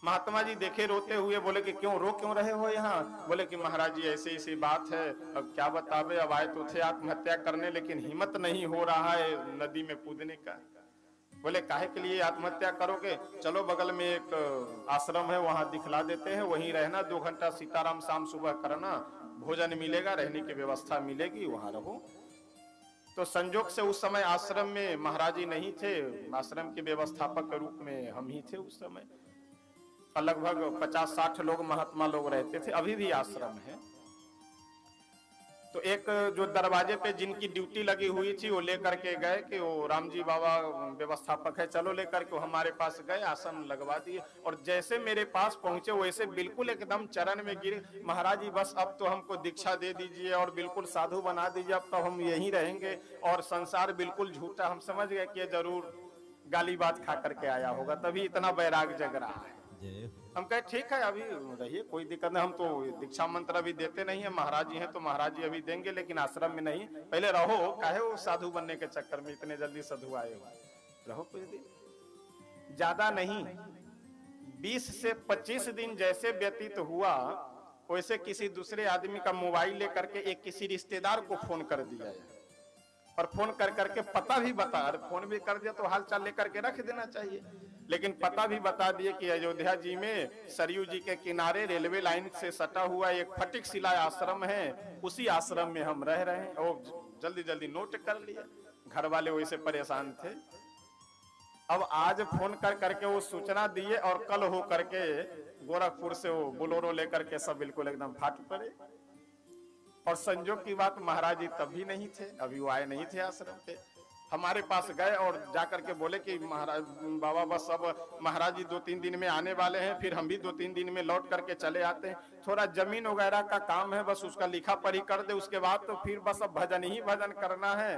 महात्मा जी देखे रोते हुए, बोले कि क्यों रो क्यों रहे हो यहाँ? बोले कि महाराज जी ऐसी ऐसी बात है, अब क्या बतावे, अब आए तो थे आत्महत्या करने, लेकिन हिम्मत नहीं हो रहा है नदी में कूदने का। बोले काहे के लिए आत्महत्या करोगे? चलो बगल में एक आश्रम है, वहां दिखला देते हैं, वहीं रहना, 2 घंटा सीताराम शाम सुबह करना, भोजन मिलेगा, रहने की व्यवस्था मिलेगी, वहां रहो। तो संजोग से उस समय आश्रम में महाराज जी नहीं थे, आश्रम के व्यवस्थापक के रूप में हम ही थे उस समय। लगभग 50-60 लोग महात्मा लोग रहते थे, अभी भी आश्रम है। तो एक जो दरवाजे पे जिनकी ड्यूटी लगी हुई थी वो लेकर के गए कि वो राम जी बाबा व्यवस्थापक है, चलो लेकर के हमारे पास गए, आसन लगवा दिए। और जैसे मेरे पास पहुंचे वैसे बिल्कुल एकदम चरण में गिरे, महाराज जी बस अब तो हमको दीक्षा दे दीजिए और बिल्कुल साधु बना दीजिए, अब तो हम यहीं रहेंगे और संसार बिल्कुल झूठा। हम समझ गए कि जरूर गाली बात खा करके आया होगा, तभी इतना बैराग जग रहा है। हम कहे ठीक है अभी रहिए, कोई दिक्कत नहीं, हम तो दीक्षा मंत्र अभी देते नहीं है, महाराज जी हैं तो महाराज जी अभी देंगे, लेकिन आश्रम में नहीं, पहले रहो, काहे वो साधु बनने के चक्कर में इतने जल्दी साधु आए हो, रहो कुछ दिन। ज्यादा नहीं, 20 से 25 दिन जैसे व्यतीत हुआ, वैसे किसी दूसरे आदमी का मोबाइल लेकर के एक किसी रिश्तेदार को फोन कर दिया और फोन कर करके पता भी बता, फोन भी कर दिया तो हाल चाल लेकर के रख देना चाहिए, लेकिन पता भी बता दिए कि अयोध्या जी में सरयू जी के किनारे रेलवे लाइन से सटा हुआ एक फटिक शिला आश्रम है, उसी आश्रम में हम रह रहे हैं। और जल्दी जल्दी नोट कर लिया, घर वाले वैसे परेशान थे। अब आज फोन कर करके वो सूचना दिए और कल हो करके गोरखपुर से वो बोलोरो लेकर के सब बिल्कुल एकदम फाट पड़े। और संजोग की बात, महाराज जी तब भी नहीं थे, अभी वो आए नहीं थे आश्रम पे। हमारे पास गए और जाकर के बोले कि महाराज बाबा बस अब महाराज जी 2-3 दिन में आने वाले हैं, फिर हम भी 2-3 दिन में लौट करके चले आते हैं, थोड़ा जमीन वगैरह का काम है, बस उसका लिखा पढ़ी कर दे, उसके बाद तो फिर बस अब भजन ही भजन करना है।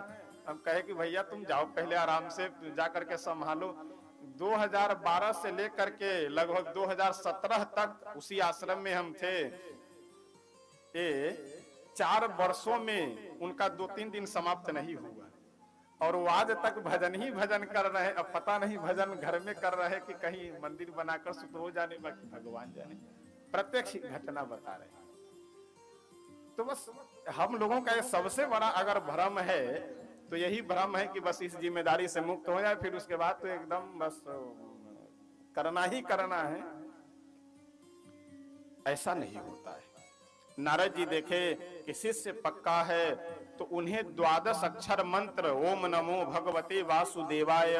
हम कहे कि भैया तुम जाओ पहले आराम से जा करके संभालो। 2012 से लेकर के लगभग 2017 तक उसी आश्रम में हम थे। ये 4 वर्षों में उनका 2-3 दिन समाप्त नहीं हुआ और वो आज तक भजन ही भजन कर रहे हैं। अब पता नहीं भजन घर में कर रहे हैं कि कहीं मंदिर बनाकर सुधरो जाने, बाकी भगवान जाने, प्रत्यक्ष घटना बता रहे हैं। तो बस हम लोगों का सबसे बड़ा अगर भ्रम है तो यही भ्रम है कि बस इस जिम्मेदारी से मुक्त हो जाए, फिर उसके बाद तो एकदम बस करना ही करना है। ऐसा नहीं होता है। नारद जी देखे कि शिष्य पक्का है तो उन्हें 12 अक्षर मंत्र ओम नमो भगवते वासुदेवाय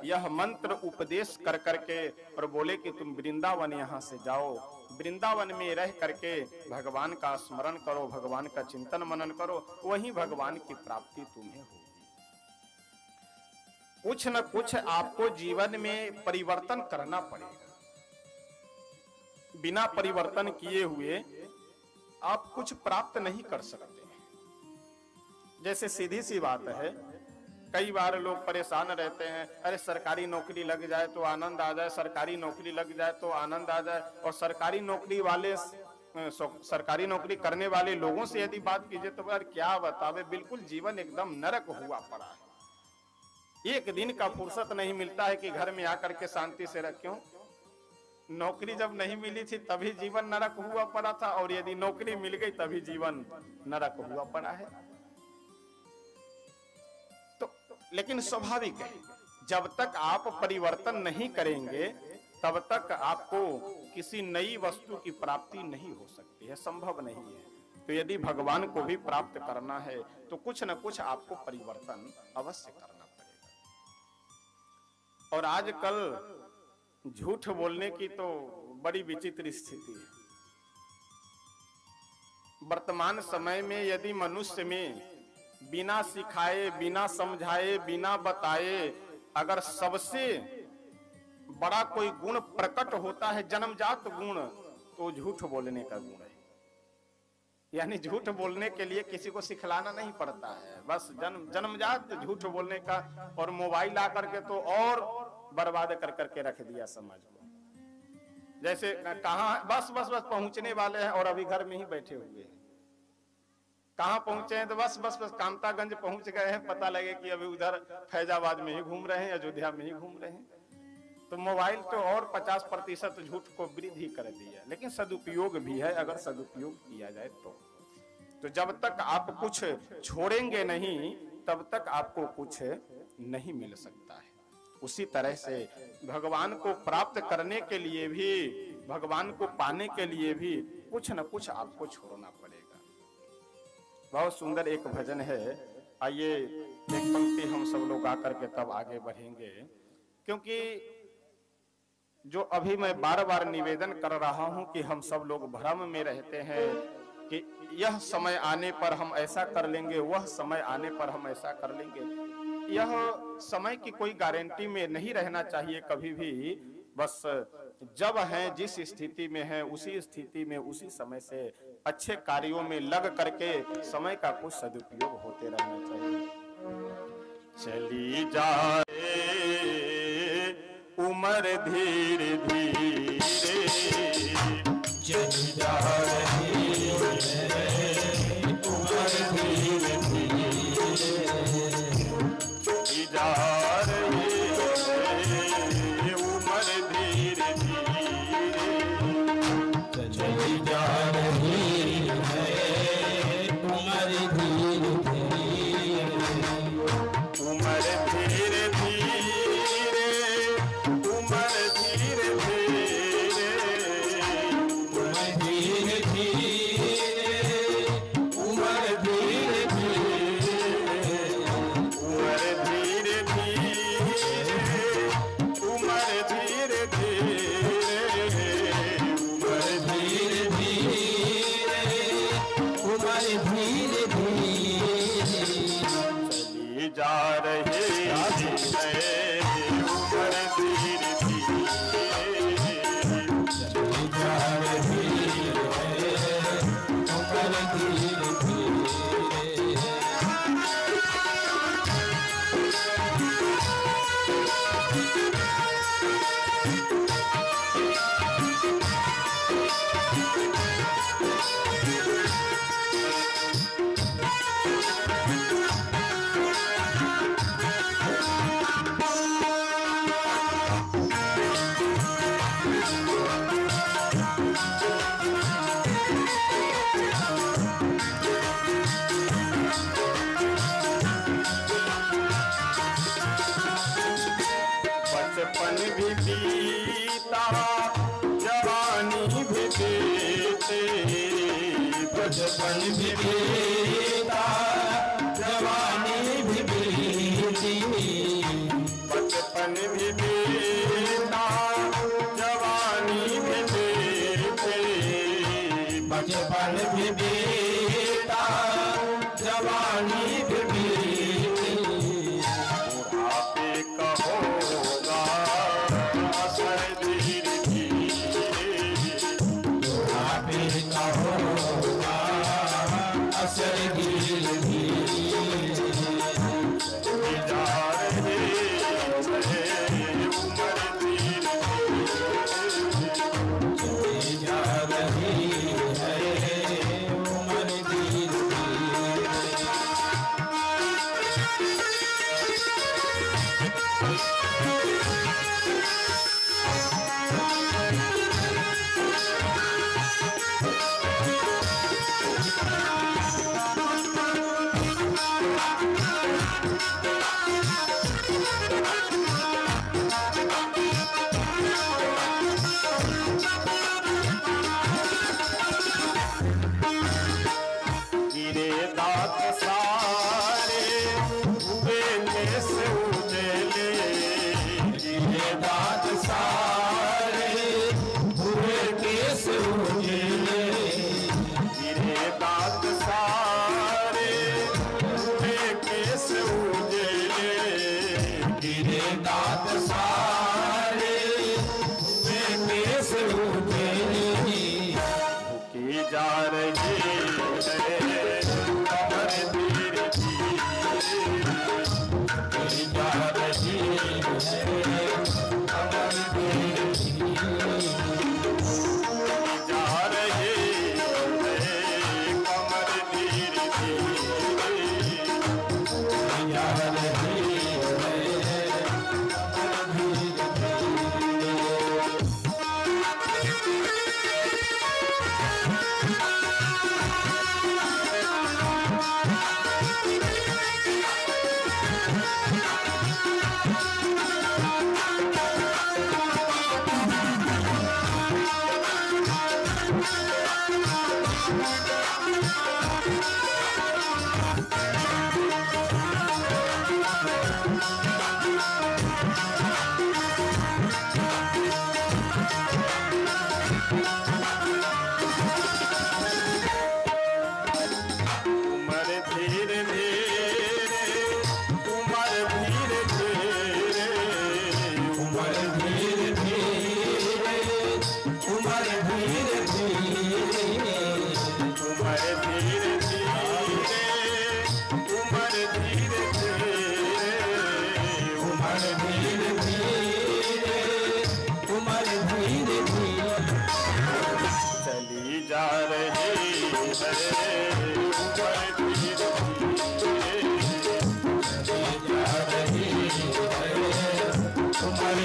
यह मंत्र उपदेश कर करके और बोले कि तुम वृंदावन यहाँ से जाओ, वृंदावन में रह करके भगवान का स्मरण करो, भगवान का चिंतन मनन करो, वहीं भगवान की प्राप्ति तुम्हें होगी। कुछ न कुछ आपको जीवन में परिवर्तन करना पड़ेगा। बिना परिवर्तन किए हुए आप कुछ प्राप्त नहीं कर सकते। जैसे सीधी सी बात है, कई बार लोग परेशान रहते हैं, अरे सरकारी नौकरी लग जाए तो आनंद आ जाए, सरकारी नौकरी लग जाए तो आनंद आ जाए। और सरकारी नौकरी करने वाले लोगों से यदि बात कीजिए तो यार क्या बतावे, बिल्कुल जीवन एकदम नरक हुआ पड़ा है। एक दिन का फुर्सत नहीं मिलता है कि घर में आकर के शांति से रखें। नौकरी जब नहीं मिली थी तभी जीवन नरक हुआ पड़ा था, और यदि नौकरी मिल गई तभी जीवन नरक हुआ पड़ा है। तो लेकिन स्वाभाविक है, जब तक आप परिवर्तन नहीं करेंगे तब तक आपको किसी नई वस्तु की प्राप्ति नहीं हो सकती है, संभव नहीं है। तो यदि भगवान को भी प्राप्त करना है तो कुछ न कुछ आपको परिवर्तन अवश्य करना पड़ेगा। और आजकल झूठ बोलने की तो बड़ी विचित्र स्थिति है। वर्तमान समय में यदि मनुष्य में बिना सिखाए, बिना समझाए, बिना बताए अगर सबसे बड़ा कोई गुण प्रकट होता है, जन्मजात गुण, तो झूठ बोलने का गुण है। यानी झूठ बोलने के लिए किसी को सिखलाना नहीं पड़ता है, बस जन्मजात झूठ बोलने का। और मोबाइल आकर के तो और बर्बाद कर करके रख दिया समाज को। जैसे कहाँ बस बस बस पहुंचने वाले हैं और अभी घर में ही बैठे हुए हैं। कहाँ पहुंचे हैं तो बस बस बस कामतागंज पहुंच गए हैं, पता लगे कि अभी उधर फैजाबाद में ही घूम रहे हैं, अयोध्या में ही घूम रहे हैं। तो मोबाइल तो और 50% झूठ को वृद्धि कर दिया, लेकिन सदुपयोग भी है अगर सदुपयोग किया जाए तो जब तक आप कुछ छोड़ेंगे नहीं तब तक आपको कुछ नहीं मिल सकता है। उसी तरह से भगवान को प्राप्त करने के लिए भी, भगवान को पाने के लिए भी कुछ न कुछ आपको छोड़ना पड़ेगा। बहुत सुंदर एक भजन है, आइए एक पंक्ति हम सब लोग आकर के तब आगे बढ़ेंगे। क्योंकि जो अभी मैं बार बार निवेदन कर रहा हूं कि हम सब लोग भ्रम में रहते हैं कि यह समय आने पर हम ऐसा कर लेंगे, वह समय आने पर हम ऐसा कर लेंगे। यह समय की कोई गारंटी में नहीं रहना चाहिए कभी भी। बस जब हैं, जिस स्थिति में हैं, उसी स्थिति में उसी समय से अच्छे कार्यों में लग करके समय का कुछ सदुपयोग होते रहना चाहिए। चली जाए उम्र धीरे धीरे, चली जा रही है उम्र धीरे धीरे, चली जा रही है उम्र धीरे धीरे, चली जा रही है उम्र धीरे धीरे, उम्र धीरे धीरे, उम्र धीरे धीरे, उम्र धीरे धीरे। बचपन भी बीता जवानी भी बीती, बचपन भी बीता जवानी भी बीती, बचपन भी बीता जवानी भी बीती, बुढ़ापे का होगा असर धीरे धीरे, बुढ़ापे का होगा असर धीरे धीरे, जा रहे हैं उम्र धीरे धीरे, जा रही है उम्र धीरे धीरे। गिरे दांत सारे हुए देश उजले, गिरे दांत सारे हुए केस उजले, गिरे दांत सारे हुए केस उजले, गिरे दांत सारे हुए केस उजले, की जा रही है कमर धीरे धीरे, जा रही है कमर धीरे धीरे, जा रही है कमर धीरे धीरे, जा रही है कमर धीरे धीरे। उमर धीरे धीरे, उमर धीरे धीरे, उमर धीरे धीरे, उमर धीरे धीरे, उमर धीरे धीरे, उमर धीरे धीरे, उमर धीरे धीरे, उमर धीरे धीरे, चली जा रही है उमर धीरे धीरे, जा रही है उमर धीरे धीरे, जा रही है उमर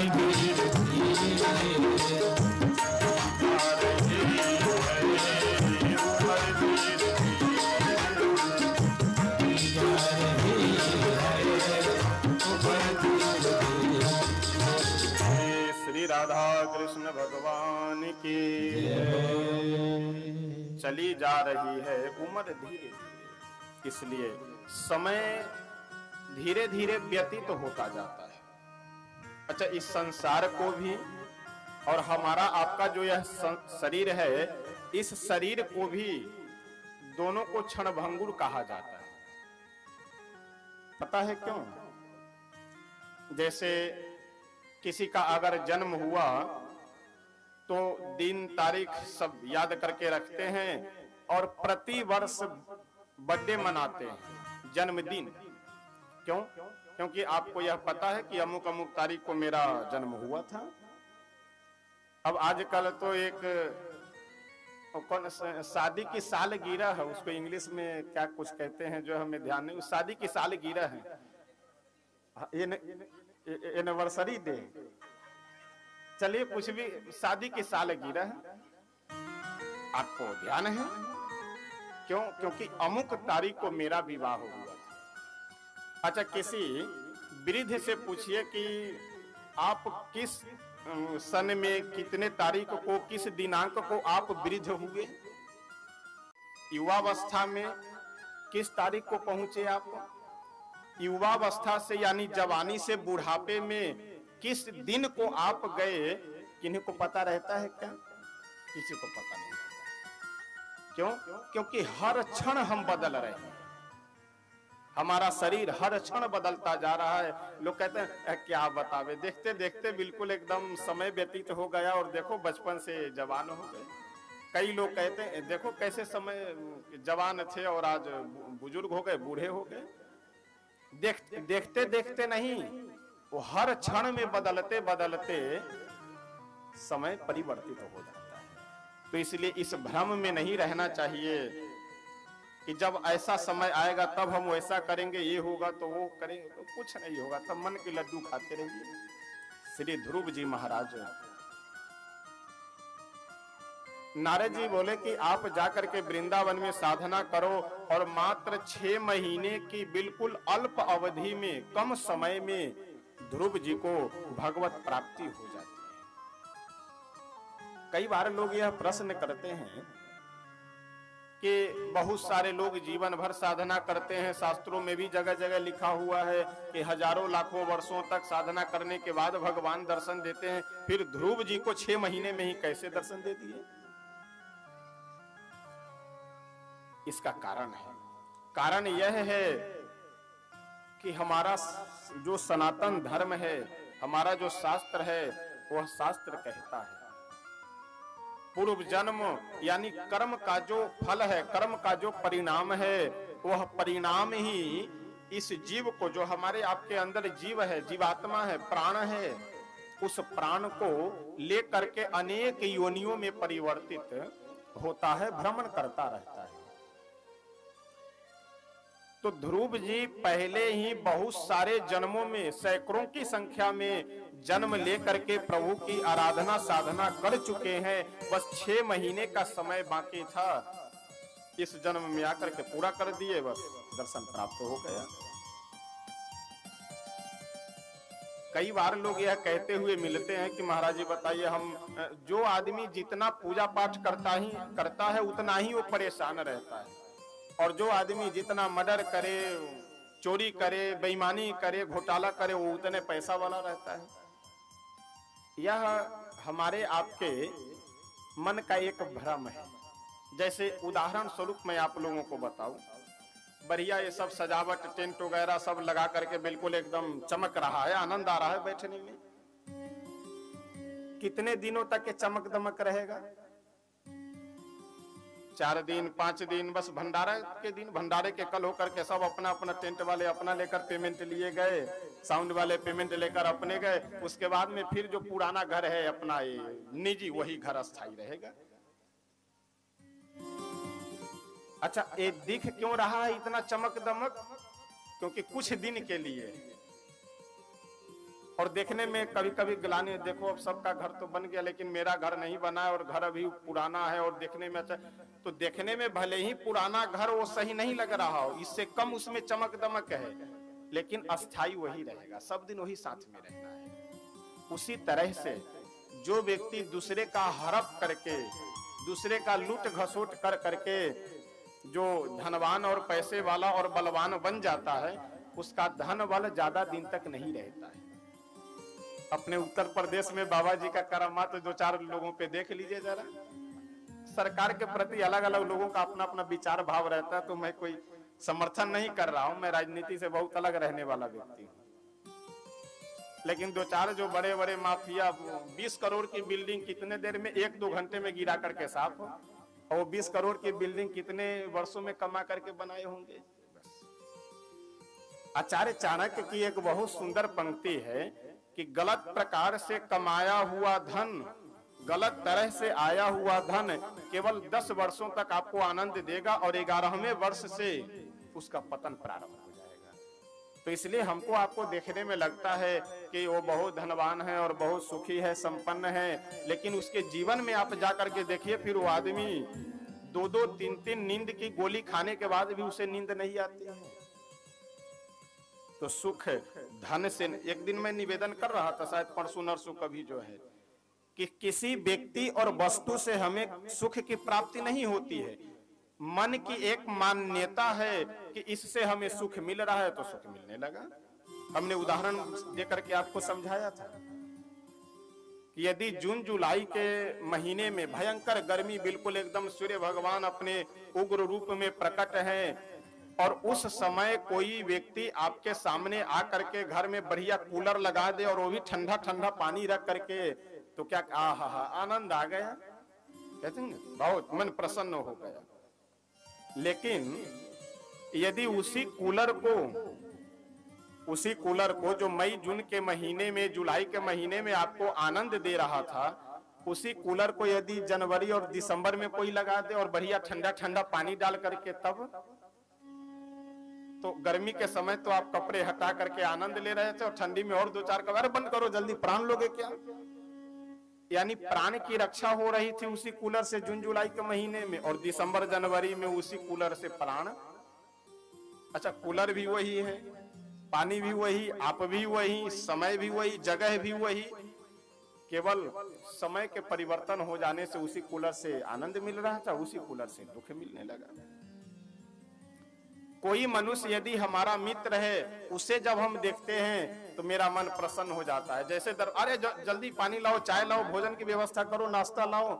धीरे धीरे, जा रही है उमर धीरे धीरे। श्री राधा कृष्ण भगवान की चली जा रही है उम्र धीरे धीरे, इसलिए समय धीरे धीरे व्यतीत होता जाता है। अच्छा, इस संसार को भी और हमारा आपका जो यह शरीर है, इस शरीर को भी दोनों को क्षणभंगुर कहा जाता है। पता है क्यों? जैसे किसी का अगर जन्म हुआ तो दिन तारीख सब याद करके रखते हैं और प्रति वर्ष बर्थडे मनाते हैं, जन्मदिन। क्यों? क्योंकि आपको यह पता है कि अमुक अमुक तारीख को मेरा जन्म हुआ था। अब आजकल तो एक कौन शादी की सालगिरह है, उसको इंग्लिश में क्या कुछ कहते हैं जो हमें ध्यान नहीं, शादी की सालगिरह है, एनिवर्सरी डे। चलिए कुछ भी, शादी की सालगिरह आपको ध्यान है क्यों? क्योंकि अमुक तारीख को मेरा विवाह हुआ था। अच्छा, किसी वृद्ध से पूछिए कि आप किस सन में कितने तारीख को, किस दिनांक को आप वृद्ध हुए? युवावस्था में किस तारीख को पहुंचे आप? युवावस्था से यानी जवानी से बुढ़ापे में किस दिन को आप गए? किन्हीं को पता रहता है क्या? किसी को पता नहीं रहता। क्यों? क्योंकि हर क्षण हम बदल रहे हैं, हमारा शरीर हर क्षण बदलता जा रहा है। लोग कहते हैं क्या बतावे, देखते देखते बिल्कुल एकदम समय व्यतीत हो गया और देखो बचपन से जवान हो गए। कई लोग कहते हैं देखो कैसे समय जवान थे और आज बुजुर्ग हो गए, बूढ़े हो गए। देखते देखते नहीं, वो हर क्षण में बदलते बदलते समय परिवर्तित हो जाता है। तो इसलिए इस भ्रम में नहीं रहना चाहिए कि जब ऐसा समय आएगा तब हम वैसा करेंगे, ये होगा तो वो करेंगे, तो कुछ नहीं होगा, तब मन के लड्डू खाते रहिए। श्री ध्रुव जी महाराज, नारद जी बोले कि आप जाकर के वृंदावन में साधना करो और मात्र 6 महीने की बिल्कुल अल्प अवधि में, कम समय में ध्रुव जी को भगवत प्राप्ति हो जाती है। कई बार लोग यह प्रश्न करते हैं कि बहुत सारे लोग जीवन भर साधना करते हैं, शास्त्रों में भी जगह जगह लिखा हुआ है कि हजारों लाखों वर्षों तक साधना करने के बाद भगवान दर्शन देते हैं, फिर ध्रुव जी को 6 महीने में ही कैसे दर्शन दे दिए? इसका कारण है, कारण यह है कि हमारा जो सनातन धर्म है, हमारा जो शास्त्र है, वह शास्त्र कहता है पूर्व जन्म यानी कर्म का जो फल है, कर्म का जो परिणाम है, वह परिणाम ही इस जीव को, जो हमारे आपके अंदर जीव है, जीवात्मा है, प्राण है, उस प्राण को लेकर के अनेक योनियों में परिवर्तित होता है, भ्रमण करता रहता है। तो ध्रुव जी पहले ही बहुत सारे जन्मों में, सैकड़ों की संख्या में जन्म लेकर के प्रभु की आराधना साधना कर चुके हैं। बस 6 महीने का समय बाकी था, इस जन्म में आकर के पूरा कर दिए, बस दर्शन प्राप्त हो गया। कई बार लोग यह कहते हुए मिलते हैं कि महाराज जी बताइए, हम जो आदमी जितना पूजा पाठ करता है उतना ही वो परेशान रहता है, और जो आदमी जितना मर्डर करे, चोरी करे, बेईमानी करे, घोटाला करे, वो उतने पैसा वाला रहता है। यह हमारे आपके मन का एक भ्रम है। जैसे उदाहरण स्वरूप मैं आप लोगों को बताऊं, बढ़िया ये सब सजावट, टेंट वगैरह सब लगा करके बिल्कुल एकदम चमक रहा है, आनंद आ रहा है बैठने में। कितने दिनों तक ये चमक दमक रहेगा? 4 दिन 5 दिन, बस भंडारा के दिन, भंडारे के कल होकर के सब अपना अपना, टेंट वाले अपना लेकर पेमेंट लिए गए, साउंड वाले पेमेंट लेकर अपने गए। उसके बाद में फिर जो पुराना घर है अपना ये निजी, वही घर अस्थायी रहेगा। अच्छा, ये दिख क्यों रहा है इतना चमक दमक? क्योंकि कुछ दिन के लिए, और देखने में कभी कभी गिलाने, देखो अब सबका घर तो बन गया लेकिन मेरा घर नहीं बना है और घर अभी पुराना है और देखने में अच्छा, तो देखने में भले ही पुराना घर वो सही नहीं लग रहा हो, इससे कम उसमें चमक दमक है, लेकिन अस्थाई वही रहेगा, सब दिन वही साथ में रहना है। उसी तरह से जो व्यक्ति दूसरे का हड़प करके, दूसरे का लूट घसोट कर करके जो धनवान और पैसे वाला और बलवान बन जाता है, उसका धन बल ज्यादा दिन तक नहीं रहता है। अपने उत्तर प्रदेश में बाबा जी का करामात 2-4 लोगों पे देख लीजिए जरा। सरकार के प्रति अलग अलग लोगों का अपना अपना विचार भाव रहता है, तो मैं कोई समर्थन नहीं कर रहा हूं, मैं राजनीति से बहुत अलग रहने वाला व्यक्ति हूं। लेकिन 2-4 जो बड़े बड़े माफिया 20 करोड़ की बिल्डिंग कितने देर में, 1-2 घंटे में गिरा करके साफ, और 20 करोड़ की बिल्डिंग कितने वर्षों में कमा करके बनाए होंगे। आचार्य चाणक्य की एक बहुत सुंदर पंक्ति है कि गलत प्रकार से कमाया हुआ धन, गलत तरह से आया हुआ धन केवल 10 वर्षों तक आपको आनंद देगा और 11वें वर्ष से उसका पतन प्रारंभ हो जाएगा। तो इसलिए हमको आपको देखने में लगता है कि वो बहुत धनवान है और बहुत सुखी है, संपन्न है, लेकिन उसके जीवन में आप जाकर के देखिए, फिर वो आदमी 2-2, 3-3 नींद की गोली खाने के बाद भी उसे नींद नहीं आती है। तो सुख धन से, एक दिन मैं निवेदन कर रहा था, शायद परसों नरसों कभी, जो है कि किसी व्यक्ति और वस्तु से हमें सुख की प्राप्ति नहीं होती है, मन की एक मान्यता है कि इससे हमें सुख मिल रहा है तो सुख मिलने लगा। हमने उदाहरण देकर के आपको समझाया था कि यदि जून जुलाई के महीने में भयंकर गर्मी, बिल्कुल एकदम सूर्य भगवान अपने उग्र रूप में प्रकट है, और उस समय कोई व्यक्ति आपके सामने आकर के घर में बढ़िया कूलर लगा दे और वो भी ठंडा ठंडा पानी रख करके, तो क्या आहा आनंद आ गया, कहते हैं बहुत मन प्रसन्न हो गया। लेकिन यदि उसी कूलर को जो मई जून के महीने में, जुलाई के महीने में आपको आनंद दे रहा था, उसी कूलर को यदि जनवरी और दिसंबर में कोई लगा दे और बढ़िया ठंडा ठंडा पानी डाल करके, तब तो गर्मी के समय तो आप कपड़े हटा करके आनंद ले रहे थे और ठंडी में और 2-4 कबार बंद करो जल्दी, प्राण लोगे क्या। यानी प्राण की रक्षा हो रही थी उसी कूलर से जून जुलाई के महीने में, और दिसंबर जनवरी में उसी कूलर से प्राण। अच्छा, कूलर भी वही है, पानी भी वही, आप भी वही, समय भी वही, जगह भी वही, केवल समय के परिवर्तन हो जाने से उसी कूलर से आनंद मिल रहा था, उसी कूलर से दुख मिलने लगा। कोई मनुष्य यदि हमारा मित्र है, उसे जब हम देखते हैं तो मेरा मन प्रसन्न हो जाता है। जैसे अरे जल्दी पानी लाओ, चाय लाओ, भोजन की व्यवस्था करो, नाश्ता लाओ,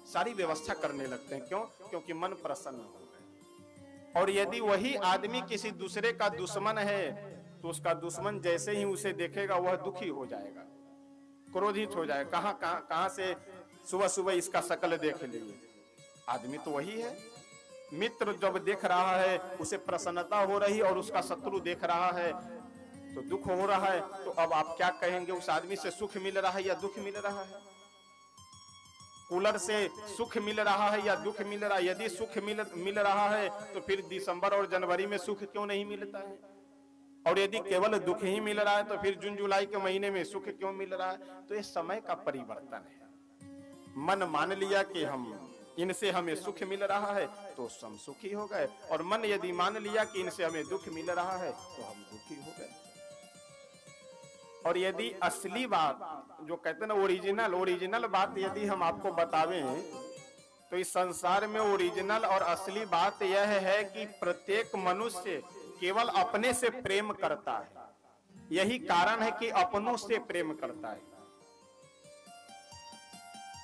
सारी व्यवस्था करने लगते हैं। क्यों? क्योंकि मन प्रसन्न हो गए। और यदि वही आदमी किसी दूसरे का दुश्मन है तो उसका दुश्मन जैसे ही उसे देखेगा वह दुखी हो जाएगा, क्रोधित हो जाएगा। कहां से सुबह सुबह इसका शकल देख लीजिए, आदमी तो वही है। मित्र जब देख रहा है उसे प्रसन्नता हो रही, और उसका शत्रु देख रहा है तो दुख हो रहा है। तो अब आप क्या कहेंगे, उस आदमी से सुख मिल रहा है या दुख मिल रहा है? कूलर से सुख मिल रहा है या दुख मिल रहा है? यदि सुख मिल रहा है तो फिर दिसंबर और जनवरी में सुख क्यों नहीं मिलता है? और यदि केवल दुख ही मिल रहा है तो फिर जून जुलाई के महीने में सुख क्यों मिल रहा है? तो ये समय का परिवर्तन है। मन मान लिया कि हम इनसे हमें सुख मिल रहा है तो हम सुखी हो गए, और मन यदि मान लिया कि इनसे हमें दुख मिल रहा है तो हम दुखी हो गए। और यदि असली बात जो कहते हैं ना, ओरिजिनल बात यदि हम आपको बतावें तो इस संसार में ओरिजिनल और असली बात यह है कि प्रत्येक मनुष्य केवल अपने से प्रेम करता है। यही कारण है कि अपनों से प्रेम करता है।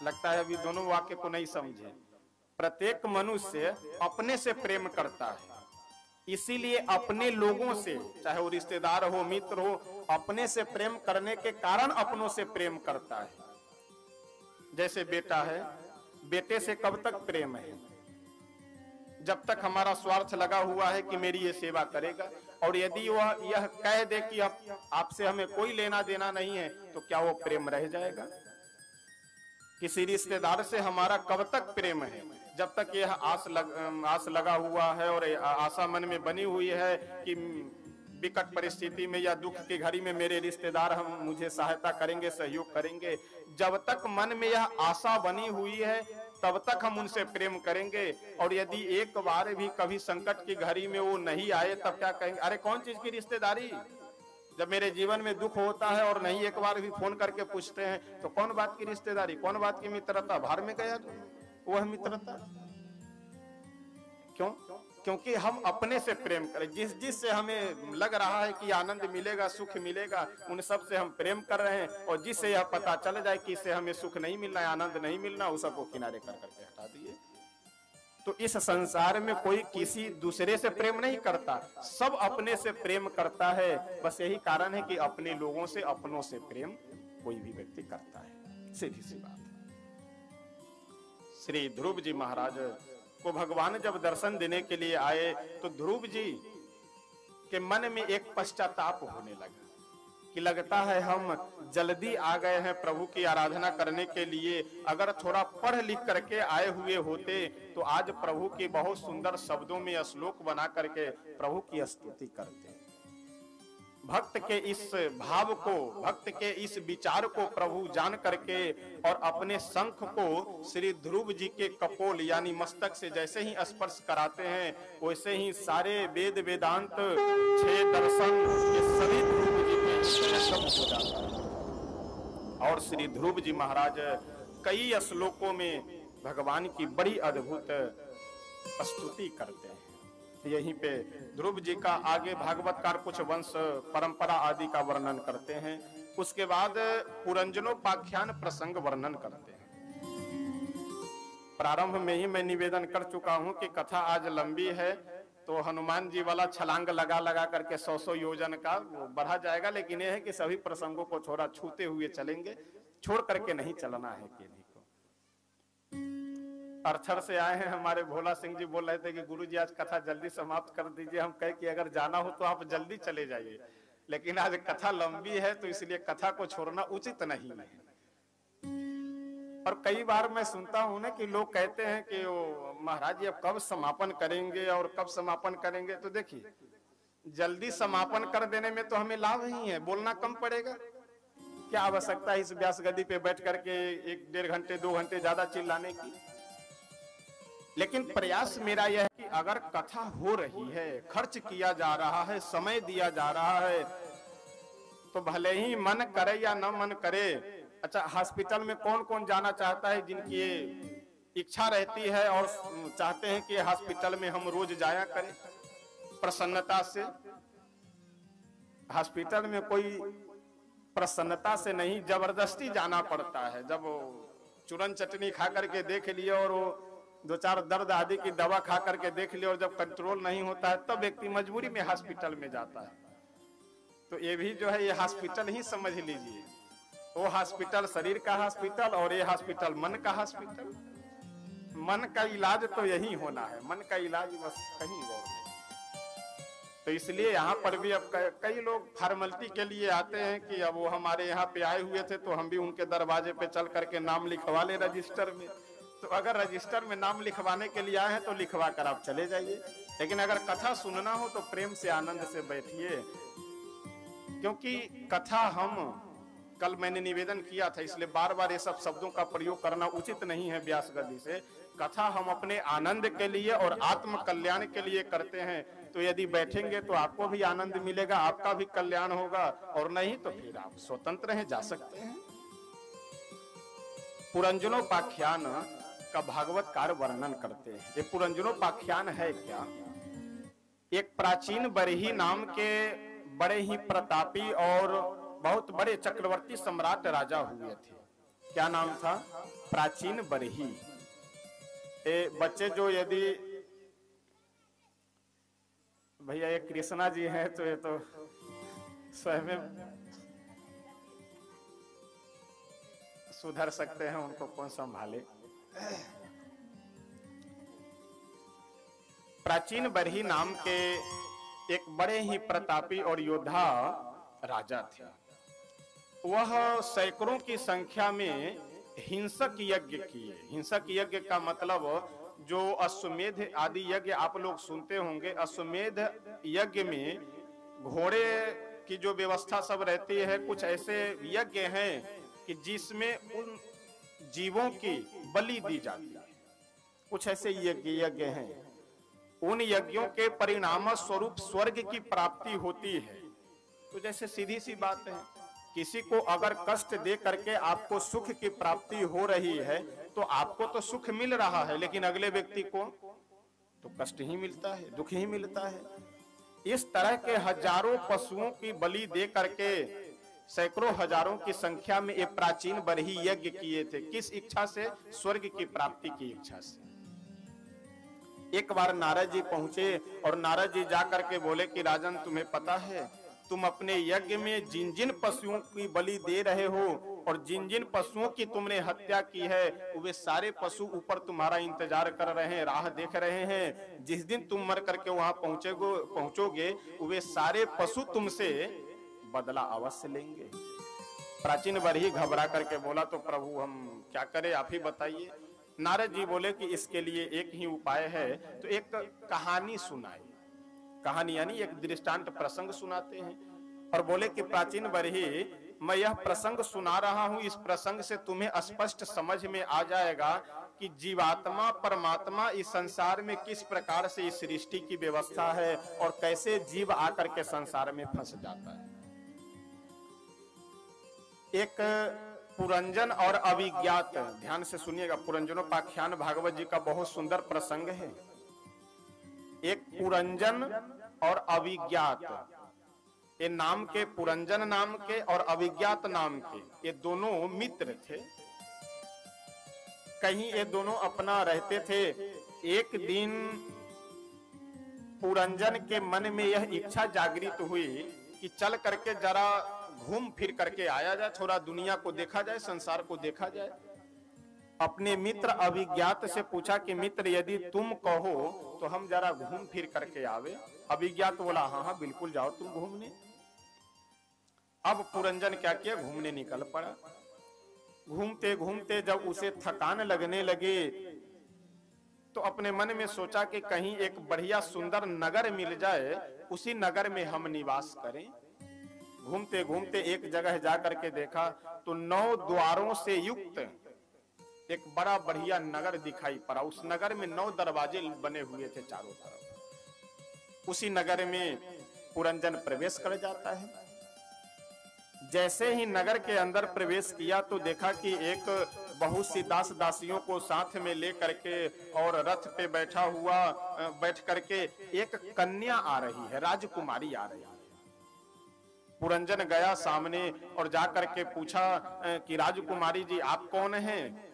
लगता है अभी दोनों वाक्य को नहीं समझे। प्रत्येक मनुष्य अपने से प्रेम करता है, इसीलिए अपने लोगों से, चाहे वो रिश्तेदार हो, मित्र हो, अपने से प्रेम करने के कारण अपनों से प्रेम करता है। जैसे बेटा है, बेटे से कब तक प्रेम है? जब तक हमारा स्वार्थ लगा हुआ है कि मेरी ये सेवा करेगा। और यदि वह यह कह दे कि आपसे हमें कोई लेना देना नहीं है, तो क्या वो प्रेम रह जाएगा? किसी रिश्तेदार से हमारा कब तक प्रेम है? जब तक यह आस लगा हुआ है और आशा मन में बनी हुई है कि विकट परिस्थिति में या दुख की घड़ी में मेरे रिश्तेदार मुझे सहायता करेंगे, सहयोग करेंगे। जब तक मन में यह आशा बनी हुई है तब तक हम उनसे प्रेम करेंगे। और यदि एक बार भी कभी संकट की घड़ी में वो नहीं आए तब क्या कहेंगे? अरे कौन चीज की रिश्तेदारी? जब मेरे जीवन में दुख होता है और नहीं एक बार भी फोन करके पूछते हैं तो कौन बात की रिश्तेदारी, कौन बात की मित्रता? बाहर में गया वह मित्रता। क्यों? क्योंकि हम अपने से प्रेम करें। जिससे हमें लग रहा है कि आनंद मिलेगा, सुख मिलेगा, उन सब से हम प्रेम कर रहे हैं। और जिससे यह पता चल जाए कि इससे हमें सुख नहीं मिलना है, आनंद नहीं मिलना, उस सबको किनारे कर करके हटा दिए। तो इस संसार में कोई किसी दूसरे से प्रेम नहीं करता, सब अपने से प्रेम करता है। बस यही कारण है कि अपने लोगों से, अपनों से प्रेम कोई भी व्यक्ति करता है। सीधी सी बात। श्री ध्रुव जी महाराज को भगवान जब दर्शन देने के लिए आए तो ध्रुव जी के मन में एक पश्चाताप होने लगा कि लगता है हम जल्दी आ गए हैं प्रभु की आराधना करने के लिए। अगर थोड़ा पढ़ लिख करके आए हुए होते तो आज प्रभु के बहुत सुंदर शब्दों में श्लोक बना करके प्रभु की स्तुति करते। भक्त के इस भाव को, भक्त के इस विचार को प्रभु जान करके और अपने शंख को श्री ध्रुव जी के कपोल यानी मस्तक से जैसे ही स्पर्श कराते हैं वैसे ही सारे वेद वेदांत 6 दर्शन ये सभी ध्रुव जी के सब हो जाता है। और श्री ध्रुव जी महाराज कई श्लोकों में भगवान की बड़ी अद्भुत स्तुति करते हैं। यहीं पे ध्रुव जी का आगे भागवतकार कुछ वंश परंपरा आदि का वर्णन करते हैं। उसके बाद पुरंजनोपाख्यान प्रसंग वर्णन करते हैं। प्रारंभ में ही मैं निवेदन कर चुका हूं कि कथा आज लंबी है, तो हनुमान जी वाला छलांग लगा लगा करके 100 योजन का वो बढ़ा जाएगा, लेकिन यह है कि सभी प्रसंगों को थोड़ा छूते हुए चलेंगे, छोड़ करके नहीं चलना है किन्हीं को। अर्थर से आए हैं हमारे भोला सिंह जी, बोल रहे थे कि गुरु जी आज कथा जल्दी समाप्त कर दीजिए। हम कहे कि अगर जाना हो तो आप जल्दी चले जाइए, लेकिन आज कथा लंबी है तो इसलिए कथा को छोड़ना उचित नहीं है। और कई बार मैं सुनता हूं ना कि लोग कहते हैं कि वो महाराज जी अब कब समापन करेंगे और कब समापन करेंगे। तो देखिए, जल्दी समापन कर देने में तो हमें लाभ ही है, बोलना कम पड़ेगा। क्या आवश्यकता है इस व्यास गद्दी पे बैठ करके 1-1.5 घंटे 2 घंटे ज्यादा चिल्लाने की। लेकिन प्रयास मेरा यह है कि अगर कथा हो रही है, खर्च किया जा रहा है, समय दिया जा रहा है, तो भले ही मन करे या न मन करे। अच्छा, हॉस्पिटल में कौन कौन जाना चाहता है, जिनकी इच्छा रहती है और चाहते हैं कि हॉस्पिटल में हम रोज जाया करें प्रसन्नता से। हॉस्पिटल में कोई प्रसन्नता से नहीं, जबरदस्ती जाना पड़ता है। जब चूरन चटनी खा करके देख लिया और वो 2-4 दर्द आदि की दवा खा करके देख लिया और जब कंट्रोल नहीं होता है, तब व्यक्ति मजबूरी में हॉस्पिटल में जाता है। तो ये भी जो है, ये हॉस्पिटल ही समझ लीजिए। वो हॉस्पिटल शरीर का हॉस्पिटल और ये हॉस्पिटल मन का हॉस्पिटल। मन का इलाज तो यही होना है, मन का इलाज बस कहीं और नहीं। तो इसलिए यहाँ पर भी अब कई लोग फॉर्मेलिटी के लिए आते हैं कि अब वो हमारे यहाँ पे आए हुए थे तो हम भी उनके दरवाजे पे चल करके नाम लिखवा ले रजिस्टर में। तो अगर रजिस्टर में नाम लिखवाने के लिए आए हैं तो लिखवा कर आप चले जाइए, लेकिन अगर कथा सुनना हो तो प्रेम से आनंद से बैठिए। क्योंकि कथा हम कल मैंने निवेदन किया था, इसलिए बार बार ये सब शब्दों का प्रयोग करना उचित नहीं है व्यास गद्दी से। कथा हम अपने आनंद के लिए और आत्म कल्याण के लिए करते हैं, तो यदि बैठेंगे तो आपको भी आनंद मिलेगा, आपका भी कल्याण होगा, और नहीं तो फिर आप स्वतंत्र हैं, जा सकते हैं। पुरंजनोपाख्यान का भागवतकार वर्णन करते हैं। ये पुरंजनोपाख्यान है क्या? एक प्राचीन बरही नाम के बड़े ही प्रतापी और बहुत बड़े चक्रवर्ती सम्राट राजा हुए थे। क्या नाम था? प्राचीन बरही। बच्चे जो यदि भैया ये कृष्णा जी हैं तो ये तो स्वयं सुधर सकते हैं, उनको कौन संभाले। प्राचीन बरही नाम के एक बड़े ही प्रतापी और योद्धा राजा थे। वह सैकड़ों की संख्या में हिंसक यज्ञ किए। हिंसक यज्ञ का मतलब जो अश्वमेध आदि यज्ञ आप लोग सुनते होंगे। अश्वमेध यज्ञ में घोड़े की जो व्यवस्था सब रहती है, कुछ ऐसे यज्ञ हैं कि जिसमें उन जीवों की बलि दी जाती है। कुछ ऐसे यज्ञ हैं, उन यज्ञों के परिणाम स्वरूप स्वर्ग की प्राप्ति होती है। तो जैसे सीधी सी बात है, किसी को अगर कष्ट दे करके आपको सुख की प्राप्ति हो रही है तो आपको तो सुख मिल रहा है, लेकिन अगले व्यक्ति को तो कष्ट ही मिलता है, दुख ही मिलता है। इस तरह के हजारों पशुओं की बलि दे करके सैकड़ों हजारों की संख्या में ये प्राचीन बरही यज्ञ किए थे। किस इच्छा से? स्वर्ग की प्राप्ति की इच्छा से। एक बार नारद जी पहुंचे और नारद जी जाकर के बोले कि राजन, तुम्हें पता है तुम अपने यज्ञ में जिन जिन पशुओं की बलि दे रहे हो और जिन जिन पशुओं की तुमने हत्या की है, वे सारे पशु ऊपर तुम्हारा इंतजार कर रहे हैं, राह देख रहे हैं। जिस दिन तुम मर करके वहां पहुंचोगे वे सारे पशु तुमसे बदला अवश्य लेंगे। प्राचीन बरही घबरा करके बोला, तो प्रभु हम क्या करें, आप ही बताइए। नारद जी बोले कि इसके लिए एक ही उपाय है। तो एक कहानी सुनाई। कहानी यानी एक दृष्टांत प्रसंग सुनाते हैं और बोले कि प्राचीन बरही, मैं यह प्रसंग सुना रहा हूं, इस प्रसंग से तुम्हें स्पष्ट समझ में आ जाएगा कि जीवात्मा परमात्मा इस संसार में किस प्रकार से इस सृष्टि की व्यवस्था है और कैसे जीव आकर के संसार में फंस जाता है। एक पुरंजन और अभिज्ञात, ध्यान से सुनिएगा, पुरंजनोपाख्यान भागवत जी का बहुत सुंदर प्रसंग है। एक पुरंजन और अविज्ञात, ये नाम के पुरंजन नाम के और अविज्ञात नाम के ये दोनों मित्र थे। कहीं ये दोनों अपना रहते थे। एक दिन पुरंजन के मन में यह इच्छा जागृत हुई कि चल करके जरा घूम फिर करके आया जाए, थोड़ा दुनिया को देखा जाए, संसार को देखा जाए। अपने मित्र अविज्ञात से पूछा कि मित्र यदि तुम कहो तो हम जरा घूम फिर करके आवे। अविज्ञात बोला हाँ हाँ बिल्कुल जाओ तुम घूमने। अब पुरंजन क्या किया, घूमने निकल पड़ा। घूमते घूमते जब उसे थकान लगने लगे तो अपने मन में सोचा कि कहीं एक बढ़िया सुंदर नगर मिल जाए, उसी नगर में हम निवास करें। घूमते घूमते एक जगह जाकर के देखा तो 9 द्वारों से युक्त एक बड़ा बढ़िया नगर दिखाई पड़ा। उस नगर में 9 दरवाजे बने हुए थे चारों तरफ। उसी नगर में पुरंजन प्रवेश कर जाता है। जैसे ही नगर के अंदर प्रवेश किया तो देखा कि एक बहुत सी दास दासियों को साथ में ले करके और रथ पे बैठ करके एक कन्या आ रही है, राजकुमारी आ रही है। पुरंजन गया सामने और जाकर के पूछा कि राजकुमारी जी आप कौन हैं?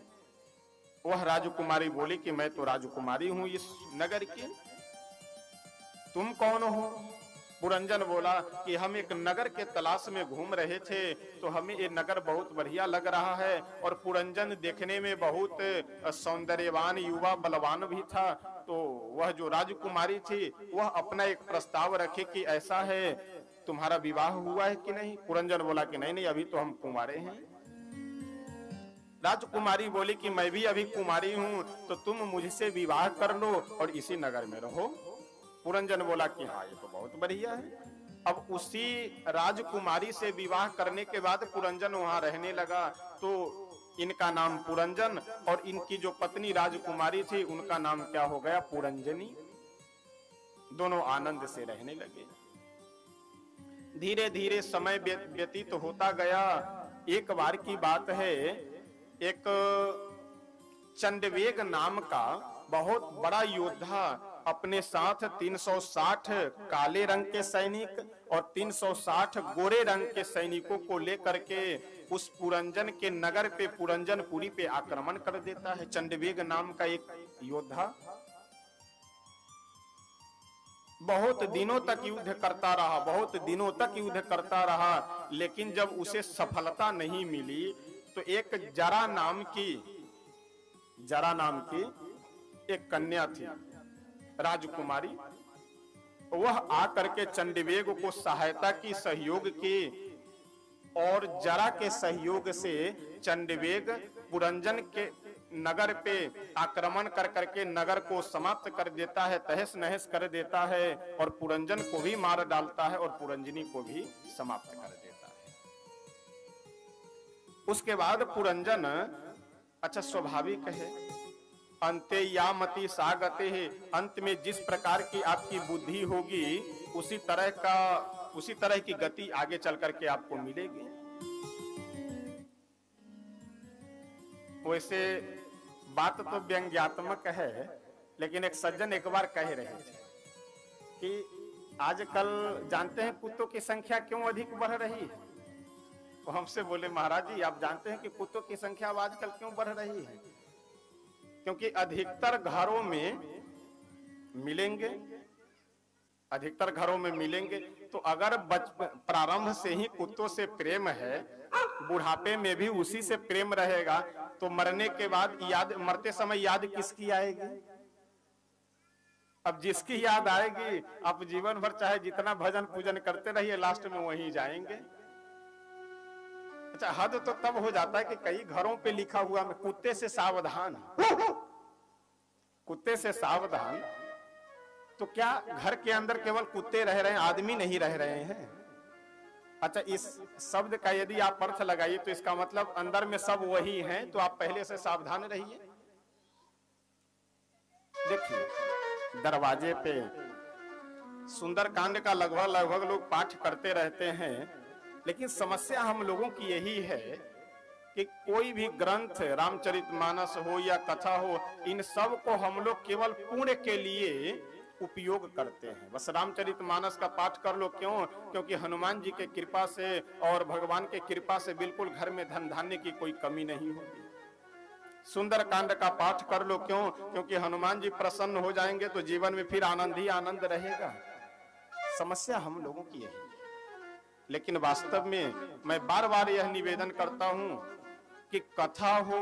वह राजकुमारी बोली कि मैं तो राजकुमारी हूं इस नगर की। तुम कौन हो? पुरंजन बोला कि हम एक नगर के तलाश में घूम रहे थे तो हमें ये नगर बहुत बढ़िया लग रहा है। और पुरंजन देखने में बहुत सौंदर्यवान युवा बलवान भी था। तो वह जो राजकुमारी थी वह अपना एक प्रस्ताव रखे कि ऐसा है तुम्हारा विवाह हुआ है कि नहीं? पुरंजन बोला कि नहीं नहीं अभी तो हम कुंवारे हैं। राजकुमारी बोली कि मैं भी अभी कुमारी हूं तो तुम मुझसे विवाह कर लो और इसी नगर में रहो। पुरंजन बोला कि हाँ ये तो बहुत बढ़िया है। अब उसी राजकुमारी से विवाह करने के बाद पुरंजन वहां रहने लगा। तो इनका नाम पुरंजन और इनकी जो पत्नी राजकुमारी थी उनका नाम क्या हो गया? पुरंजनी। दोनों आनंद से रहने लगे। धीरे धीरे समय व्यतीत होता गया। एक बार की बात है, एक चंडवेग नाम का बहुत बड़ा योद्धा अपने साथ 360 काले रंग के सैनिक और 360 गोरे रंग के सैनिकों को लेकर के उस पुरंजन के नगर पे, पुरंजनपुरी पे आक्रमण कर देता है। चंडवेग नाम का एक योद्धा बहुत दिनों तक युद्ध करता रहा, बहुत दिनों तक युद्ध करता रहा, लेकिन जब उसे सफलता नहीं मिली तो एक जरा नाम की एक कन्या थी राजकुमारी, वह आकर के चंडवेग को सहायता की, सहयोग की और जरा के सहयोग से चंडवेग पुरंजन के नगर पे आक्रमण कर करके नगर को समाप्त कर देता है, तहस नहस कर देता है और पुरंजन को भी मार डालता है और पुरंजनी को भी समाप्त कर देता है। उसके बाद पुरंजन, अच्छा स्वाभाविक है, अंते यामति सागते है, अंत में जिस प्रकार की आपकी बुद्धि होगी उसी तरह की गति आगे चल करके आपको मिलेगी। वैसे बात तो व्यंग्यात्मक है, लेकिन एक सज्जन एक बार कह रहे थे कि आजकल जानते हैं कुत्तों की संख्या क्यों अधिक बढ़ रही है? वो हमसे बोले महाराज जी आप जानते हैं कि कुत्तों की संख्या आजकल क्यों बढ़ रही है? क्योंकि अधिकतर घरों में मिलेंगे तो अगर प्रारंभ से ही कुत्तों से प्रेम है, बुढ़ापे में भी उसी से प्रेम रहेगा, तो मरने के बाद मरते समय याद किसकी आएगी? अब जिसकी याद आएगी आप जीवन भर चाहे जितना भजन पूजन करते रहिए, लास्ट में वहीं जाएंगे। अच्छा, हद तो तब हो जाता है कि कई घरों पे लिखा हुआ है कुत्ते से सावधान, कुत्ते से सावधान। तो क्या घर के अंदर केवल कुत्ते रह रहे हैं, आदमी नहीं रह रहे हैं? अच्छा, इस शब्द का यदि आप अर्थ लगाइए तो इसका मतलब अंदर में सब वही हैं, तो आप पहले से सावधान रहिए। देखिए दरवाजे पे सुंदरकांड का लगभग लोग पाठ करते रहते हैं, लेकिन समस्या हम लोगों की यही है कि कोई भी ग्रंथ, रामचरितमानस हो या कथा हो, इन सब को हम लोग केवल पुण्य के लिए उपयोग करते हैं। बस रामचरितमानस का पाठ कर लो, क्यों? क्योंकि हनुमान जी के कृपा से और भगवान के कृपा से बिल्कुल घर में धन धान्य की कोई कमी नहीं होगी। सुंदर कांड का पाठ कर लो, क्यों? क्योंकि हनुमान जी प्रसन्न हो जाएंगे तो जीवन में फिर आनंद ही आनंद रहेगा। समस्या हम लोगों की यही है। लेकिन वास्तव में मैं बार बार यह निवेदन करता हूं कि कथा हो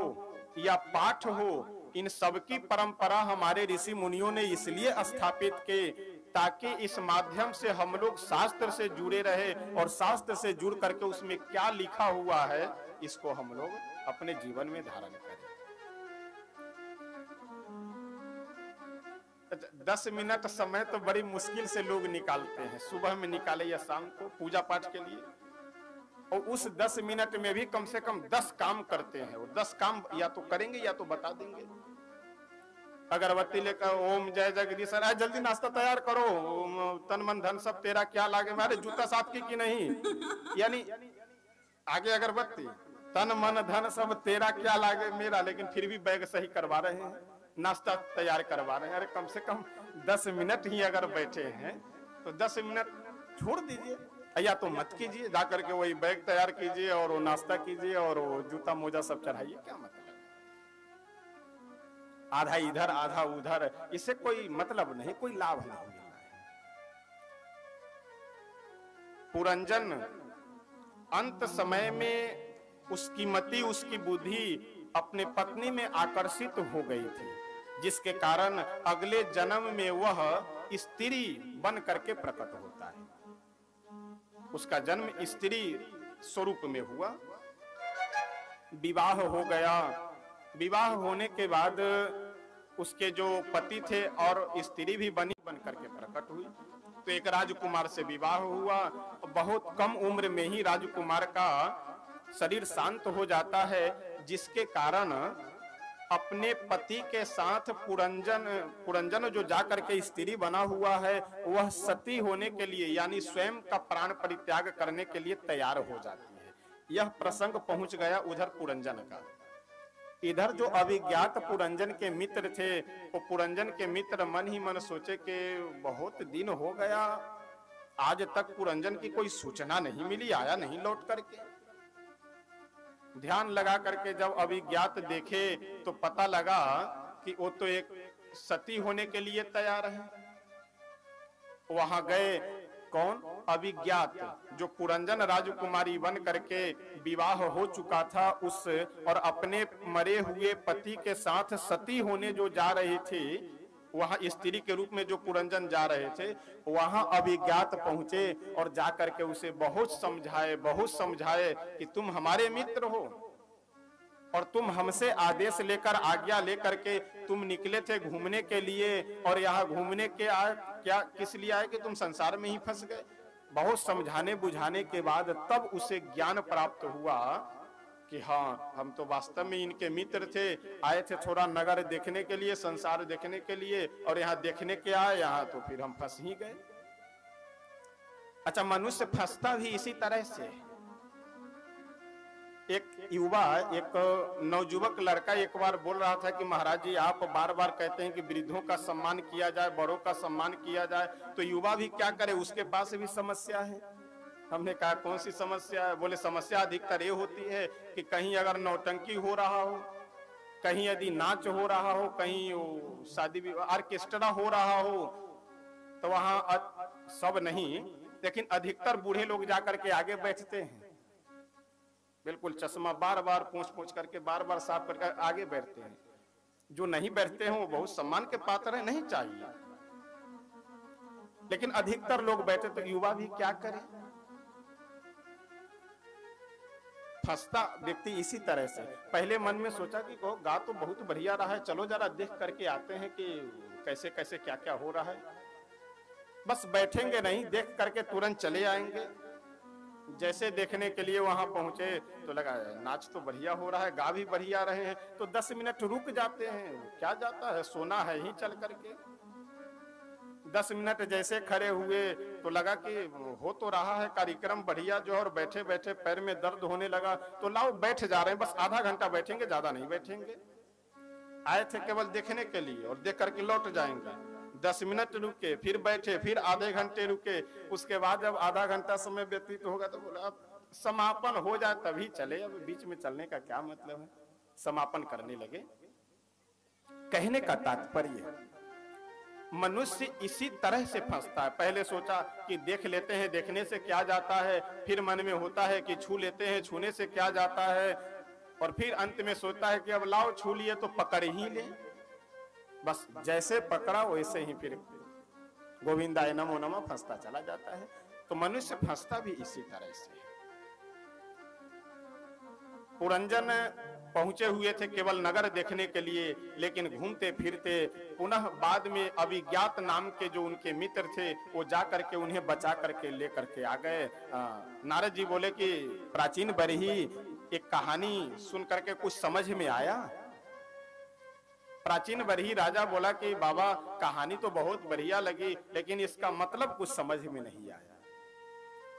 या पाठ हो, इन सबकी परंपरा हमारे ऋषि मुनियों ने इसलिए स्थापित की ताकि इस माध्यम से हम लोग शास्त्र से जुड़े रहे और शास्त्र से जुड़ करके उसमें क्या लिखा हुआ है इसको हम लोग अपने जीवन में धारण करें। 10 मिनट समय तो बड़ी मुश्किल से लोग निकालते हैं, सुबह में निकाले या शाम को पूजा पाठ के लिए, और उस 10 मिनट में भी कम से कम 10 काम करते हैं। और 10 काम या तो करेंगे या तो बता देंगे। अगरबत्ती लेकर ओम जय जगदीश, अरे जल्दी नाश्ता तैयार करो, तन मन धन सब तेरा क्या लागे, मेरे जूता साफ की नहीं, यानी आगे अगरबत्ती, तन मन धन सब तेरा क्या लागे मेरा, लेकिन फिर भी बैग सही करवा रहे हैं, नाश्ता तैयार करवा रहे हैं। अरे कम से कम 10 मिनट ही अगर बैठे हैं तो 10 मिनट छोड़ दीजिए, या तो मत कीजिए, जा करके वही बैग तैयार कीजिए और वो नाश्ता कीजिए और वो जूता मोजा सब चढ़ाइए। क्या मतलब? आधा इधर आधा उधर, इससे कोई मतलब नहीं, कोई लाभ नहीं मिलना है। पुरंजन अंत समय में उसकी मति, उसकी बुद्धि अपने पत्नी में आकर्षित हो गई थी, जिसके कारण अगले जन्म में वह स्त्री बन करके प्रकट होता है। उसका जन्म स्त्री स्वरूप में हुआ, विवाह हो गया। विवाह होने के बाद उसके जो पति थे और स्त्री भी बन करके प्रकट हुई, तो एक राजकुमार से विवाह हुआ। बहुत कम उम्र में ही राजकुमार का शरीर शांत हो जाता है, जिसके कारण अपने पति के साथ पुरंजन जो जाकर के स्त्री बना हुआ है, वह सती होने के लिए यानी स्वयं का प्राण परित्याग करने के लिए तैयार हो जाती है। यह प्रसंग पहुंच गया उधर पुरंजन का। इधर जो अभिज्ञात पुरंजन के मित्र थे, वो पुरंजन के मित्र मन ही मन सोचे कि बहुत दिन हो गया, आज तक पुरंजन की कोई सूचना नहीं मिली, आया नहीं लौट करके। ध्यान लगा करके जब अभिज्ञात देखे तो पता लगा कि वो तो एक सती होने के लिए तैयार है। वहां गए, कौन? अभिज्ञात, जो पुरंजन राजकुमारी बन करके विवाह हो चुका था उस, और अपने मरे हुए पति के साथ सती होने जो जा रही थी, वहां स्त्री के रूप में जो पुरंजन जा रहे थे, वहां अभिज्ञात पहुंचे और जाकर के उसे बहुत समझाए कि तुम हमारे मित्र हो और तुम हमसे आदेश लेकर, आज्ञा लेकर के तुम निकले थे घूमने के लिए, और यहाँ घूमने के क्या किस लिए आए कि तुम संसार में ही फंस गए। बहुत समझाने बुझाने के बाद तब उसे ज्ञान प्राप्त हुआ कि हाँ, हम तो वास्तव में इनके मित्र थे, आए थे थोड़ा नगर देखने के लिए, संसार देखने के लिए, और यहाँ देखने के आए, यहाँ तो फिर हम फंस ही गए। अच्छा, मनुष्य फंसता भी इसी तरह से। एक युवा, एक नवजुवक लड़का एक बार बोल रहा था कि महाराज जी, आप बार बार कहते हैं कि वृद्धों का सम्मान किया जाए, बड़ों का सम्मान किया जाए, तो युवा भी क्या करे, उसके पास भी समस्या है। हमने कहा कौन सी समस्या है? बोले समस्या अधिकतर ये होती है कि कहीं अगर नौटंकी हो रहा हो, कहीं यदि नाच हो रहा हो, कहीं शादी विवाह ऑर्केस्ट्रा हो रहा हो, तो वहां सब नहीं, लेकिन अधिकतर बूढ़े लोग जाकर के आगे बैठते हैं, बिल्कुल चश्मा बार बार पोंछ करके बार बार साफ करके आगे बैठते हैं। जो नहीं बैठते हैं वो बहुत सम्मान के पात्र है, नहीं चाहिए, लेकिन अधिकतर लोग बैठे, तो युवा भी क्या करे? फंसता व्यक्ति इसी तरह से। पहले मन में सोचा कि कहो गा तो बहुत बढ़िया रहा है, चलो जरा देख करके आते हैं कि कैसे कैसे क्या क्या हो रहा है। बस बैठेंगे नहीं, देख करके तुरंत चले आएंगे। जैसे देखने के लिए वहां पहुंचे तो लगा नाच तो बढ़िया हो रहा है, गा भी बढ़िया रहे हैं, तो 10 मिनट रुक जाते हैं। क्या जाता है, सोना है ही चल करके। 10 मिनट जैसे खड़े हुए तो लगा कि हो तो रहा है कार्यक्रम बढ़िया जो, और बैठे बैठे पैर में दर्द होने लगा, तो लाओ बैठ जा रहे हैं, बस आधा घंटा बैठेंगे, ज्यादा नहीं बैठेंगे। आए थे केवल देखने के लिए और देख करके लौट जाएंगे। 10 मिनट रुके, फिर बैठे, फिर आधे घंटे रुके। उसके बाद जब आधा घंटा समय व्यतीत होगा तो बोला अब समापन हो जाए तभी चले, अब बीच में चलने का क्या मतलब है। समापन करने लगे। कहने का तात्पर्य मनुष्य इसी तरह से फंसता है। पहले सोचा कि देख लेते हैं, देखने से क्या जाता है, फिर मन में होता है कि छू लेते हैं, छूने से क्या जाता है, और फिर अंत में सोचता है कि अब लाओ छू लिए तो पकड़ ही ले। बस जैसे पकड़ा वैसे ही फिर गोविंदाय नमो नमः फंसता चला जाता है। तो मनुष्य फंसता भी इसी तरह से है। पुरंजन पहुंचे हुए थे केवल नगर देखने के लिए, लेकिन घूमते फिरते पुनः बाद में अभिज्ञात नाम के जो उनके मित्र थे वो जा करके उन्हें बचा करके लेकर के आ गए। नारद जी बोले कि प्राचीन बरही एक कहानी सुन करके कुछ समझ में आया। प्राचीन बरही राजा बोला कि बाबा कहानी तो बहुत बढ़िया लगी, लेकिन इसका मतलब कुछ समझ में नहीं आया।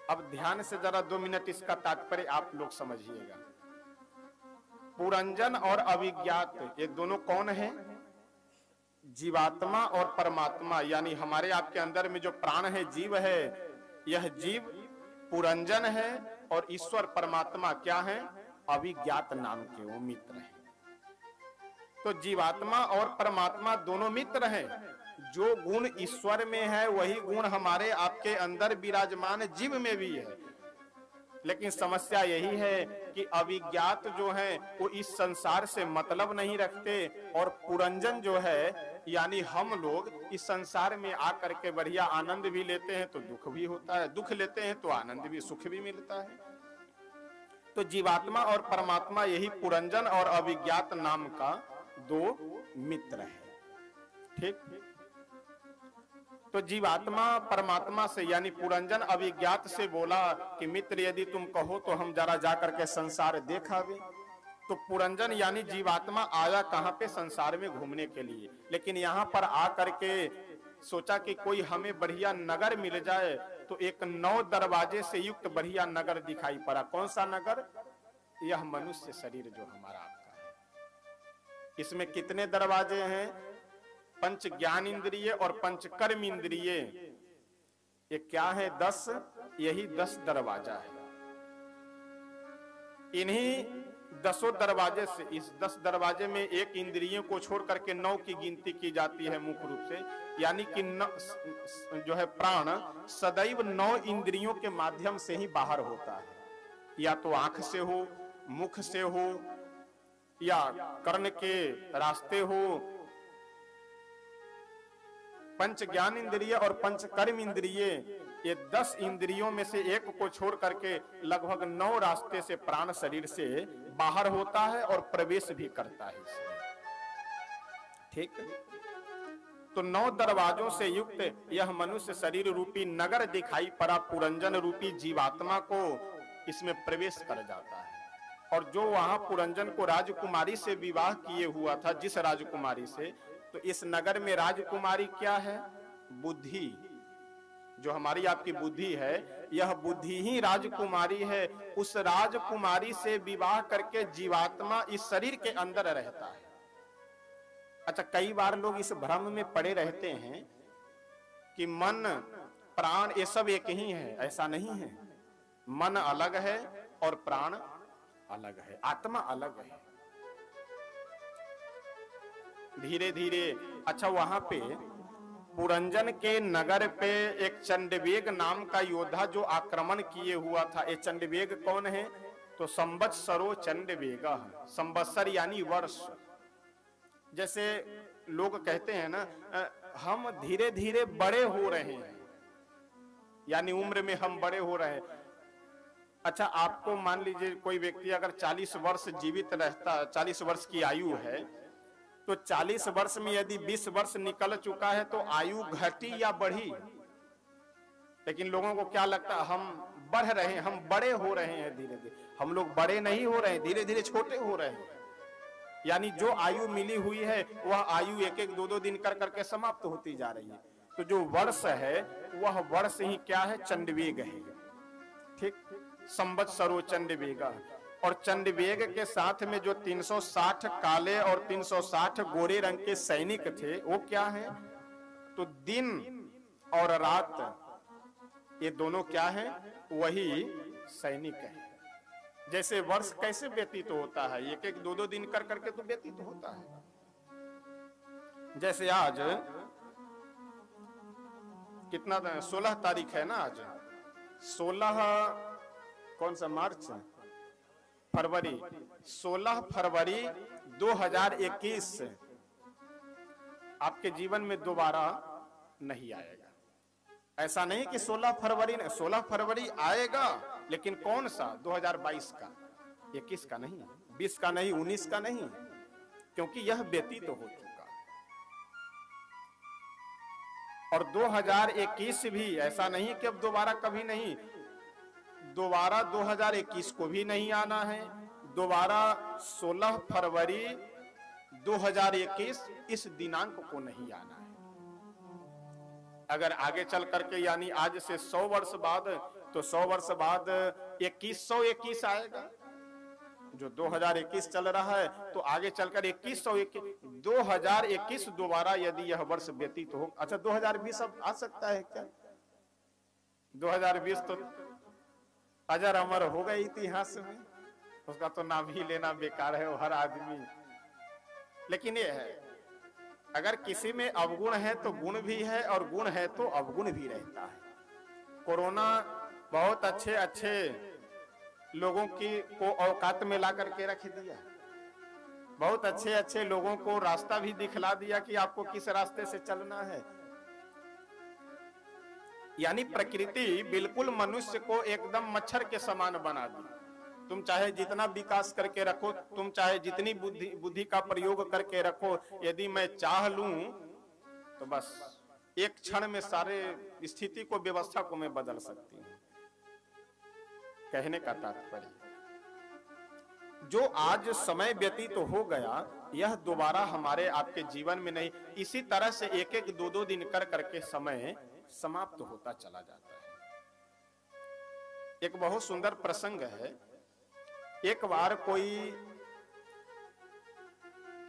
अब ध्यान से जरा 2 मिनट इसका तात्पर्य आप लोग समझिएगा। पुरंजन और अभिज्ञात ये दोनों कौन है? जीवात्मा और परमात्मा, यानी हमारे आपके अंदर में जो प्राण है, जीव है, यह जीव पुरंजन है और ईश्वर परमात्मा क्या है? अभिज्ञात नाम के वो मित्र हैं। तो जीवात्मा और परमात्मा दोनों मित्र हैं। जो गुण ईश्वर में है वही गुण हमारे आपके अंदर विराजमान जीव में भी है। लेकिन समस्या यही है कि अभिज्ञात जो है वो इस संसार से मतलब नहीं रखते, और पुरंजन जो है यानी हम लोग इस संसार में आकर के बढ़िया आनंद भी लेते हैं तो दुख भी होता है, दुख लेते हैं तो आनंद भी, सुख भी मिलता है। तो जीवात्मा और परमात्मा यही पुरंजन और अभिज्ञात नाम का 2 मित्र है। ठीक। तो जीवात्मा परमात्मा से यानी पुरंजन अभिज्ञात से बोला कि मित्र यदि तुम कहो तो हम जरा जाकर के संसार देखावे। तो पुरंजन यानी जीवात्मा आया कहां पे? संसार में घूमने के लिए। लेकिन यहां पर आकर के सोचा कि कोई हमें बढ़िया नगर मिल जाए, तो एक 9 दरवाजे से युक्त बढ़िया नगर दिखाई पड़ा। कौन सा नगर? यह मनुष्य शरीर जो हमारा आपका है। इसमें कितने दरवाजे हैं? 5 ज्ञान इंद्रिय और 5 कर्म इंद्रिय, ये क्या है? 10। यही 10 दरवाजा है। इन्हीं 10 दरवाजे से, इस 10 दरवाजे में एक इंद्रियों को छोड़ करके 9 की गिनती की जाती है मुख्य रूप से। यानी कि जो है प्राण सदैव 9 इंद्रियों के माध्यम से ही बाहर होता है। या तो आंख से हो, मुख से हो, या कर्ण के रास्ते हो। 5 ज्ञान इंद्रिय और 5 कर्म इंद्रिय, ये 10 इंद्रियों में से एक को छोड़ करके लगभग 9 रास्ते से प्राण शरीर से बाहर होता है और प्रवेश भी करता है इसमें। ठीक। तो 9 दरवाजों से युक्त यह मनुष्य शरीर रूपी नगर दिखाई पड़ा। पुरंजन रूपी जीवात्मा को इसमें प्रवेश कर जाता है। और जो वहां पुरंजन को राजकुमारी से विवाह किए हुआ था, जिस राजकुमारी से, तो इस नगर में राजकुमारी क्या है? बुद्धि। जो हमारी आपकी बुद्धि है, यह बुद्धि ही राजकुमारी है। उस राजकुमारी से विवाह करके जीवात्मा इस शरीर के अंदर रहता है। अच्छा, कई बार लोग इस भ्रम में पड़े रहते हैं कि मन प्राण ये सब एक ही है। ऐसा नहीं है। मन अलग है और प्राण अलग है, आत्मा अलग है। धीरे धीरे, अच्छा वहां पे पुरंजन के नगर पे एक चंडवेग नाम का योद्धा जो आक्रमण किए हुआ था। ये चंडवेग कौन है? तो संवत्सरो चंडवेगा। संवत्सर यानी वर्ष। जैसे लोग कहते हैं ना, हम धीरे धीरे बड़े हो रहे हैं, यानी उम्र में हम बड़े हो रहे हैं। अच्छा, आपको मान लीजिए कोई व्यक्ति अगर 40 वर्ष जीवित रहता, 40 वर्ष की आयु है, तो 40 वर्ष में यदि 20 वर्ष निकल चुका है तो आयु घटी या बढ़ी? लेकिन लोगों को क्या लगता है? हम बढ़ रहे हैं, हम बड़े हो रहे हैं धीरे धीरे। हम लोग बड़े नहीं हो रहे हैं, धीरे धीरे छोटे हो रहे हैं। यानी जो आयु मिली हुई है वह आयु 1-1, 2-2 दिन कर करके समाप्त होती जा रही है। तो जो वर्ष है वह वर्ष ही क्या है? चंडवेग है। ठीक। संवत्सरो चंडवेगा। और चंडवेग के साथ में जो 360 काले और 360 गोरे रंग के सैनिक थे, वो क्या है? तो दिन और रात ये दोनों क्या है? वही सैनिक है। जैसे वर्ष कैसे व्यतीत होता है, एक एक दो दो दिन कर करके तो व्यतीत होता है। जैसे आज कितना 16 तारीख है ना, आज 16 कौन सा मार्च, फरवरी, 16 फरवरी 2021 आपके जीवन में दोबारा नहीं आएगा। ऐसा नहीं कि 16 फरवरी आएगा, लेकिन कौन सा? 2022 का, 21 का नहीं, 20 का नहीं, 19 का नहीं, क्योंकि यह व्यतीत तो हो चुका। और 2021 भी ऐसा नहीं कि अब दोबारा कभी नहीं, दोबारा 2021 को भी नहीं आना है, दोबारा 16 फरवरी 2021 इस दिनांक को नहीं आना है। अगर आगे चल करके यानी आज से 100 वर्ष बाद, तो 100 वर्ष बाद 2121 आएगा। जो 2021 चल रहा है, तो आगे चलकर 2021 दोबारा यदि यह वर्ष व्यतीत हो। अच्छा 2020 अब आ सकता है क्या? 2020 तो अजर अमर हो गए इतिहास में, उसका तो नाम ही लेना बेकार है हर आदमी। लेकिन ये है, अगर किसी में अवगुण है तो गुण भी है, और गुण है तो अवगुण भी रहता है। कोरोना बहुत अच्छे अच्छे लोगों को औकात में ला करके रख दिया, बहुत अच्छे अच्छे लोगों को रास्ता भी दिखला दिया कि आपको किस रास्ते से चलना है। यानी प्रकृति बिल्कुल मनुष्य को एकदम मच्छर के समान बना दी। तुम चाहे जितना विकास करके रखो, तुम चाहे जितनी बुद्धि का प्रयोग करके रखो, यदि मैं चाह लूं तो बस एक क्षण में सारे स्थिति को, व्यवस्था को मैं बदल सकती हूं। कहने का तात्पर्य, जो आज समय व्यतीत तो हो गया, यह दोबारा हमारे आपके जीवन में नहीं। इसी तरह से एक एक दो दो दिन कर करके समय समाप्त होता चला जाता है। एक बहुत सुंदर प्रसंग है। एक बार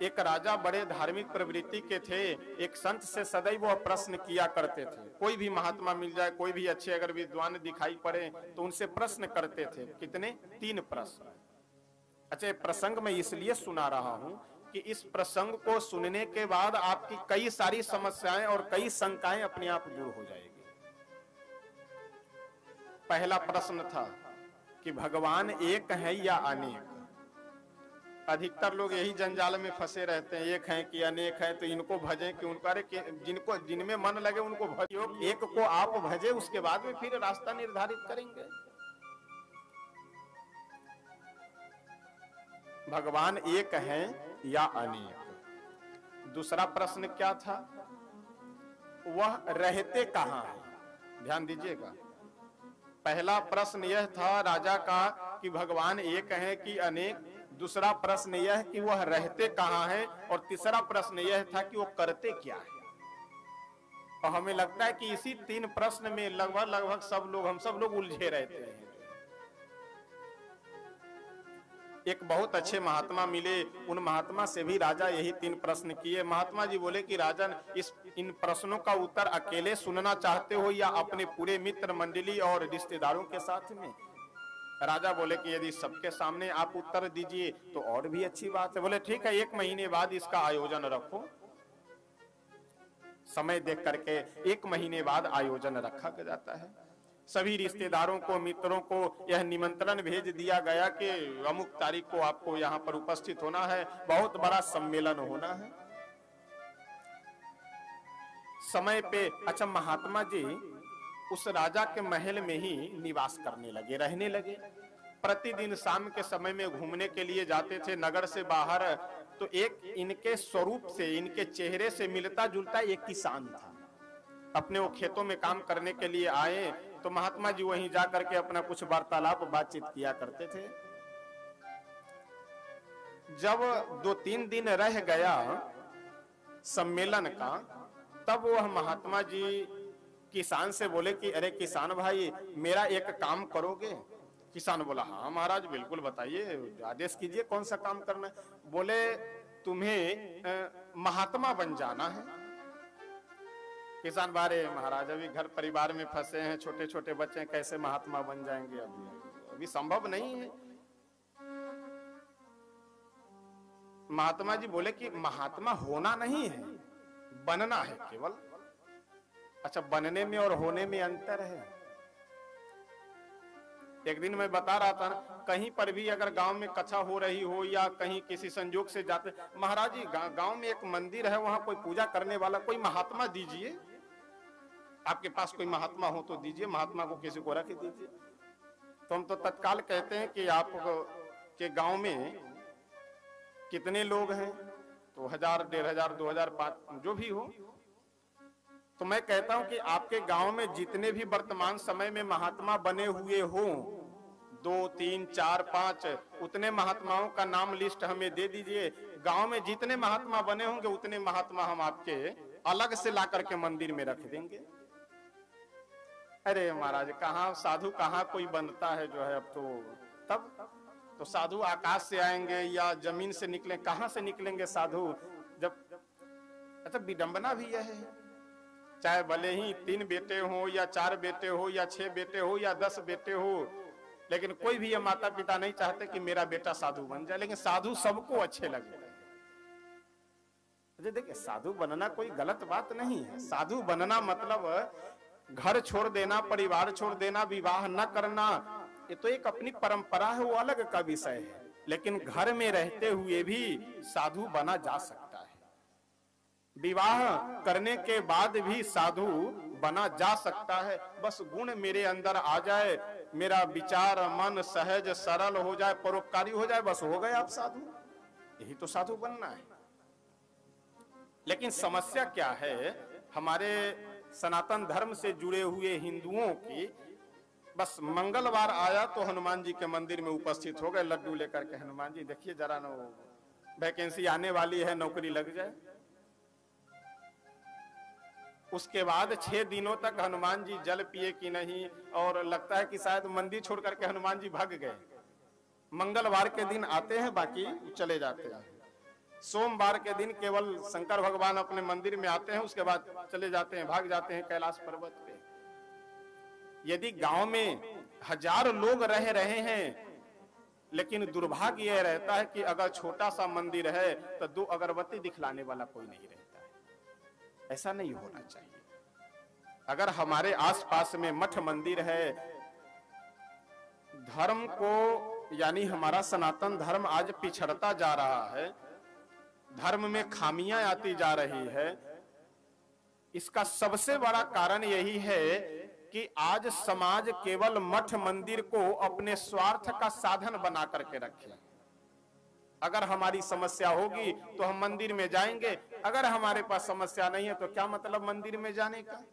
एक राजा बड़े धार्मिक प्रवृत्ति के थे। एक संत से सदैव वह प्रश्न किया करते थे। कोई भी महात्मा मिल जाए, कोई भी अच्छे अगर विद्वान दिखाई पड़े तो उनसे प्रश्न करते थे। कितने? 3 प्रश्न। अच्छा, प्रसंग मैं इसलिए सुना रहा हूं कि इस प्रसंग को सुनने के बाद आपकी कई सारी समस्याएं और कई शंकाएं अपने आप दूर हो जाएगी। पहला प्रश्न था कि भगवान एक है या अनेक? अधिकतर लोग यही जंजाल में फंसे रहते हैं, एक है कि अनेक है, तो इनको भजें कि उनका, जिनमें मन लगे उनको भजियो। एक को आप भजे, उसके बाद में फिर रास्ता निर्धारित करेंगे। भगवान एक है या अनेक? दूसरा प्रश्न क्या था? वह रहते कहां है? ध्यान दीजिएगा, पहला प्रश्न यह था राजा का कि भगवान एक है कि अनेक। दूसरा प्रश्न यह कि वह रहते कहां है, और तीसरा प्रश्न यह था कि वो करते क्या है। और हमें लगता है कि इसी 3 प्रश्न में लगभग हम सब लोग उलझे रहते हैं। एक बहुत अच्छे महात्मा मिले, उन महात्मा से भी राजा यही 3 प्रश्न किए। महात्मा जी बोले कि राजन, इन प्रश्नों का उत्तर अकेले सुनना चाहते हो या अपने पूरे मित्र मंडली और रिश्तेदारों के साथ में? राजा बोले कि यदि सबके सामने आप उत्तर दीजिए तो और भी अच्छी बात है। बोले ठीक है, 1 महीने बाद इसका आयोजन रखो। समय देख करके 1 महीने बाद आयोजन रखा जाता है। सभी रिश्तेदारों को, मित्रों को यह निमंत्रण भेज दिया गया कि अमुक तारीख को आपको यहाँ पर उपस्थित होना है, बहुत बड़ा सम्मेलन होना है। समय पे अच्छा, महात्मा जी उस राजा के महल में ही निवास करने लगे, रहने लगे। प्रतिदिन शाम के समय में घूमने के लिए जाते थे नगर से बाहर। तो एक इनके स्वरूप से, इनके चेहरे से मिलता जुलता एक किसान था। अपने वो खेतों में काम करने के लिए आए तो महात्मा जी वहीं जाकर के अपना कुछ वार्तालाप, बातचीत किया करते थे। जब 2-3 दिन रह गया सम्मेलन का, तब वह महात्मा जी किसान से बोले कि अरे किसान भाई, मेरा एक काम करोगे? किसान बोला हाँ महाराज बिल्कुल बताइए, आदेश कीजिए, कौन सा काम करना है? बोले तुम्हें महात्मा बन जाना है। किसान बारे महाराज अभी घर परिवार में फंसे हैं, छोटे छोटे बच्चे हैं, कैसे महात्मा बन जाएंगे? अभी संभव नहीं है। महात्मा जी बोले कि महात्मा होना नहीं है, बनना है केवल। अच्छा, बनने में और होने में अंतर है। एक दिन मैं बता रहा था ना, कहीं पर भी अगर गांव में कथा हो रही हो या कहीं किसी संजोग से जाते, महाराज जी गांव में एक मंदिर है, वहां कोई पूजा करने वाला, कोई महात्मा दीजिए, आपके पास कोई महात्मा हो तो दीजिए, महात्मा को किसी को रख दीजिए। तो हम तो तत्काल कहते हैं कि आप के गांव में कितने लोग हैं? तो 1000, 1500, 2000, 5 जो भी हो। तो मैं कहता हूं कि आपके गांव में जितने भी वर्तमान समय में महात्मा बने हुए हो, 2, 3, 4, 5, उतने महात्माओं का नाम लिस्ट हमें दे दीजिए। गांव में जितने महात्मा बने होंगे उतने महात्मा हम आपके अलग से ला करके मंदिर में रख देंगे। अरे महाराज, कहाँ साधु, कहाँ कोई बनता है जो है अब तो। तब तो साधु आकाश से आएंगे या जमीन से निकले? कहां से निकलेंगे साधु? जब अच्छा, विडंबना भी यह है, चाहे भले ही 3 बेटे हो या 4 बेटे हो या 6 बेटे हो या 10 बेटे हो, लेकिन कोई भी ये माता पिता नहीं चाहते कि मेरा बेटा साधु बन जाए। लेकिन साधु सबको अच्छे लगते हैं। देखिए, साधु बनना कोई गलत बात नहीं है। साधु बनना मतलब घर छोड़ देना, परिवार छोड़ देना, विवाह न करना, ये तो एक अपनी परंपरा है, वो अलग का विषय है। लेकिन घर में रहते हुए भी साधु बना जा सकता है। विवाह करने के बाद भी साधु बना जा सकता है। बस गुण मेरे अंदर आ जाए, मेरा विचार मन सहज सरल हो जाए, परोपकारी हो जाए, बस हो गए आप साधु। यही तो साधु बनना है। लेकिन समस्या क्या है, हमारे सनातन धर्म से जुड़े हुए हिंदुओं की, बस मंगलवार आया तो हनुमान जी के मंदिर में उपस्थित हो गए लड्डू लेकर के। हनुमान जी देखिए जरा ना, वैकेंसी आने वाली है, नौकरी लग जाए। उसके बाद 6 दिनों तक हनुमान जी जल पिए कि नहीं, और लगता है कि शायद मंदिर छोड़ करके हनुमान जी भाग गए। मंगलवार के दिन आते हैं, बाकी चले जाते हैं। सोमवार के दिन केवल शंकर भगवान अपने मंदिर में आते हैं, उसके बाद चले जाते हैं, भाग जाते हैं कैलाश पर्वत पे। यदि गांव में 1000 लोग रह रहे हैं, लेकिन दुर्भाग्य यह रहता है कि अगर छोटा सा मंदिर है तो 2 अगरबत्ती दिखलाने वाला कोई नहीं रहता है। ऐसा नहीं होना चाहिए। अगर हमारे आसपास में मठ मंदिर है, धर्म को यानी हमारा सनातन धर्म आज पिछड़ता जा रहा है, धर्म में खामियां आती जा रही है। इसका सबसे बड़ा कारण यही है कि आज समाज केवल मठ मंदिर को अपने स्वार्थ का साधन बना करके रखे। अगर हमारी समस्या होगी तो हम मंदिर में जाएंगे, अगर हमारे पास समस्या नहीं है तो क्या मतलब मंदिर में जाने का।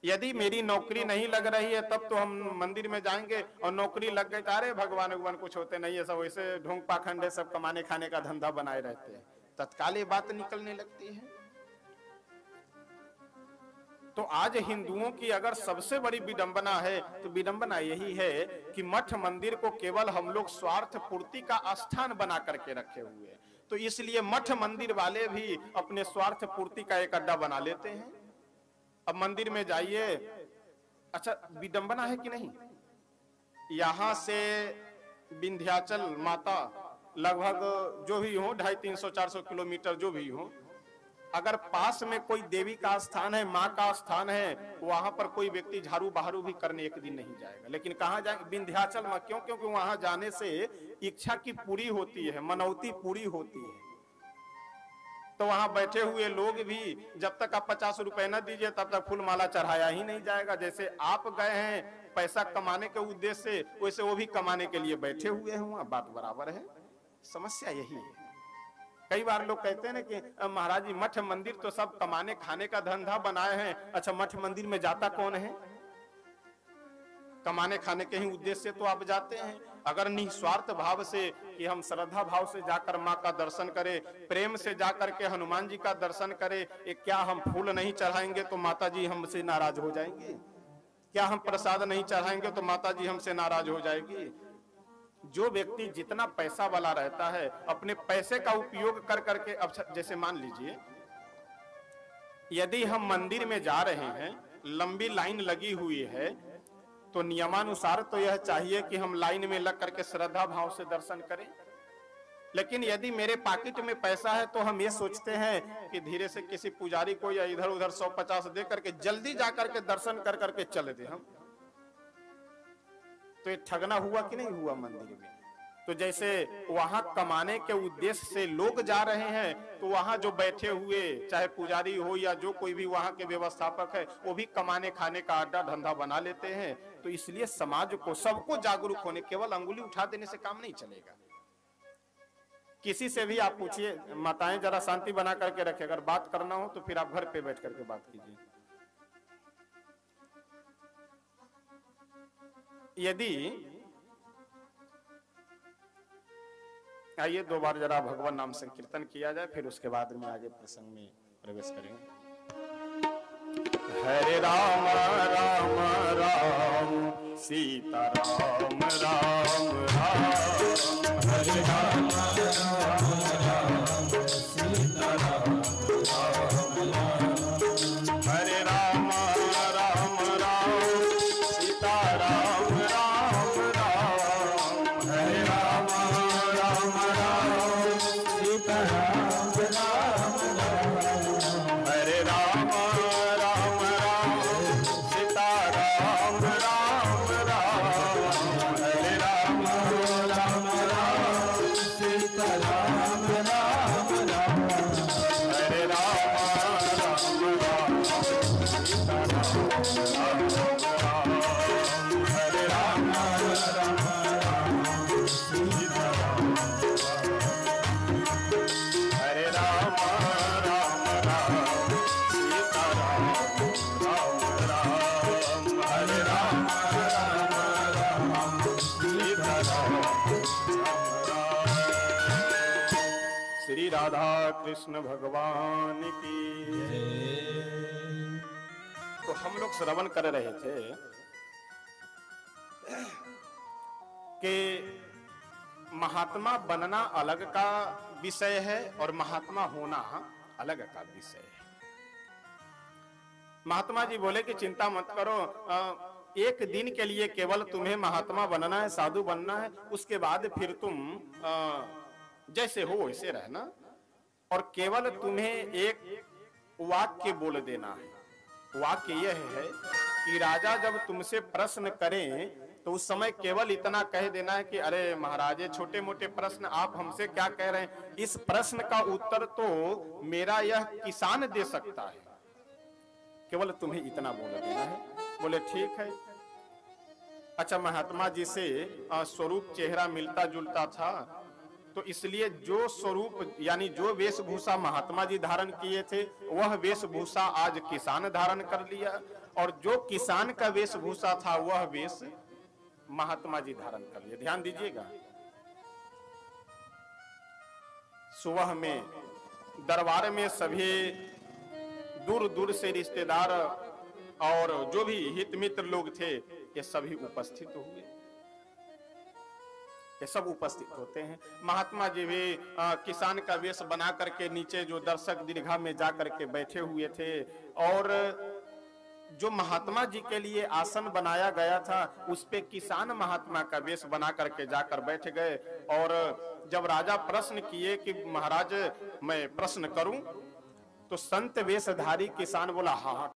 यदि मेरी नौकरी नहीं लग रही है तब तो हम मंदिर में जाएंगे, और नौकरी लग गई तो अरे भगवान भगवान कुछ होते नहीं है, सब वैसे ढोंग पाखंड है, सब कमाने खाने का धंधा बनाए रहते हैं। तत्काल ये बात निकलने लगती है। तो आज हिंदुओं की अगर सबसे बड़ी विडंबना है तो विडंबना यही है कि मठ मंदिर को केवल हम लोग स्वार्थ पूर्ति का स्थान बना करके रखे हुए हैं। तो इसलिए मठ मंदिर वाले भी अपने स्वार्थ पूर्ति का एक अड्डा बना लेते हैं। अब मंदिर में जाइए, अच्छा विडंबना है कि नहीं, यहां से विंध्याचल माता लगभग जो भी हो 250, 300, 400 किलोमीटर जो भी हो, अगर पास में कोई देवी का स्थान है, माँ का स्थान है, वहां पर कोई व्यक्ति झाड़ू बहारू भी करने एक दिन नहीं जाएगा। लेकिन कहाँ जाएंगे? विंध्याचल में। क्यों? क्योंकि वहां जाने से इच्छा की पूरी होती है, मनौती पूरी होती है। तो वहां बैठे हुए लोग भी जब तक आप 50 रुपए न दीजिए तब तक फूल माला चढ़ाया ही नहीं जाएगा। जैसे आप गए हैं पैसा कमाने के उद्देश्य से, वैसे वो भी कमाने के लिए बैठे हुए हैं वहां। बात बराबर है। समस्या यही है। कई बार लोग कहते हैं ना कि महाराज जी मठ मंदिर तो सब कमाने खाने का धंधा बनाए हैं। अच्छा, मठ मंदिर में जाता कौन है? कमाने खाने के ही उद्देश्य से तो आप जाते हैं। अगर निस्वार्थ भाव से कि हम श्रद्धा भाव से जाकर माँ का दर्शन करें, प्रेम से जाकर के हनुमान जी का दर्शन करें, क्या हम फूल नहीं चढ़ाएंगे तो माता जी हमसे नाराज हो जाएंगे? क्या हम प्रसाद नहीं चढ़ाएंगे तो माता जी हमसे नाराज हो जाएगी? जो व्यक्ति जितना पैसा वाला रहता है, अपने पैसे का उपयोग कर करके, अब जैसे मान लीजिए यदि हम मंदिर में जा रहे हैं, लंबी लाइन लगी हुई है, तो नियमानुसार तो यह चाहिए कि हम लाइन में लग करके श्रद्धा भाव से दर्शन करें। लेकिन यदि मेरे पॉकेट में पैसा है तो हम ये सोचते हैं कि धीरे से किसी पुजारी को या इधर उधर 150 दे करके जल्दी जा करके दर्शन कर करके चले दे हम। तो ये ठगना हुआ कि नहीं हुआ मंदिर में? तो जैसे वहां कमाने के उद्देश्य से लोग जा रहे हैं, तो वहां जो बैठे हुए चाहे पुजारी हो या जो कोई भी वहां के व्यवस्थापक है, वो भी कमाने खाने का अड्डा धंधा बना लेते हैं। तो इसलिए समाज को, सबको जागरूक होने, केवल अंगुली उठा देने से काम नहीं चलेगा। किसी से भी आप पूछिए, माताएं जरा शांति बना करके रखे, अगर बात करना हो तो फिर आप घर पे बैठ करके बात कीजिए। यदि आइए 2 बार जरा भगवान नाम संकीर्तन किया जाए, फिर उसके बाद में आगे प्रसंग में प्रवेश करेंगे। हरे राम राम राम सीता राम राम राम, हरे राम राम राम सीता राम राम राम, हरे राम राम राम सीता राम राम राम, हरे राम राम राम सीता राम राम राम, हरे राम राम राम सीता राम राम राम, हरे राम राम राम सीता राम राम राम, हरे राम राम राम सीता राम राम राम, हरे राम राम राम सीता राम, हरे राम राम राम सीता राम राम राम, हरे राम राम राम सीता राम राम। श्री राधा कृष्ण भगवान की। तो हम लोग श्रवण कर रहे थे कि महात्मा बनना अलग का विषय है और महात्मा होना अलग का विषय है। महात्मा जी बोले कि चिंता मत करो, एक दिन के लिए केवल तुम्हें महात्मा बनना है, साधु बनना है, उसके बाद फिर तुम जैसे हो वैसे रहना, और केवल तुम्हें एक वाक्य बोल देना है। वाक्य यह है कि राजा जब तुमसे प्रश्न करें तो उस समय केवल इतना कह देना है कि अरे महाराज, ये छोटे मोटे प्रश्न आप हमसे क्या कह रहे हैं, इस प्रश्न का उत्तर तो मेरा यह किसान दे सकता है, केवल तुम्हें इतना बोल देना है। बोले ठीक है। अच्छा, महात्मा जी से स्वरूप चेहरा मिलता जुलता था, तो इसलिए जो स्वरूप यानी जो वेशभूषा महात्मा जी धारण किए थे, वह वेशभूषा आज किसान धारण कर लिया, और जो किसान का वेशभूषा था वह वेश महात्मा जी धारण कर लिया। ध्यान दीजिएगा, सुबह में दरबार में सभी दूर दूर से रिश्तेदार और जो भी हित मित्र लोग थे, ये सभी उपस्थित हुए। ये सब उपस्थित होते हैं। महात्मा जी भी किसान का वेश बना करके नीचे जो दर्शक दीर्घा में जा करके बैठे हुए थे, और जो महात्मा जी के लिए आसन बनाया गया था उस पे किसान महात्मा का वेश बना करके जाकर बैठ गए। और जब राजा प्रश्न किए कि महाराज मैं प्रश्न करूं, तो संत वेशधारी किसान बोला हाँ हाँ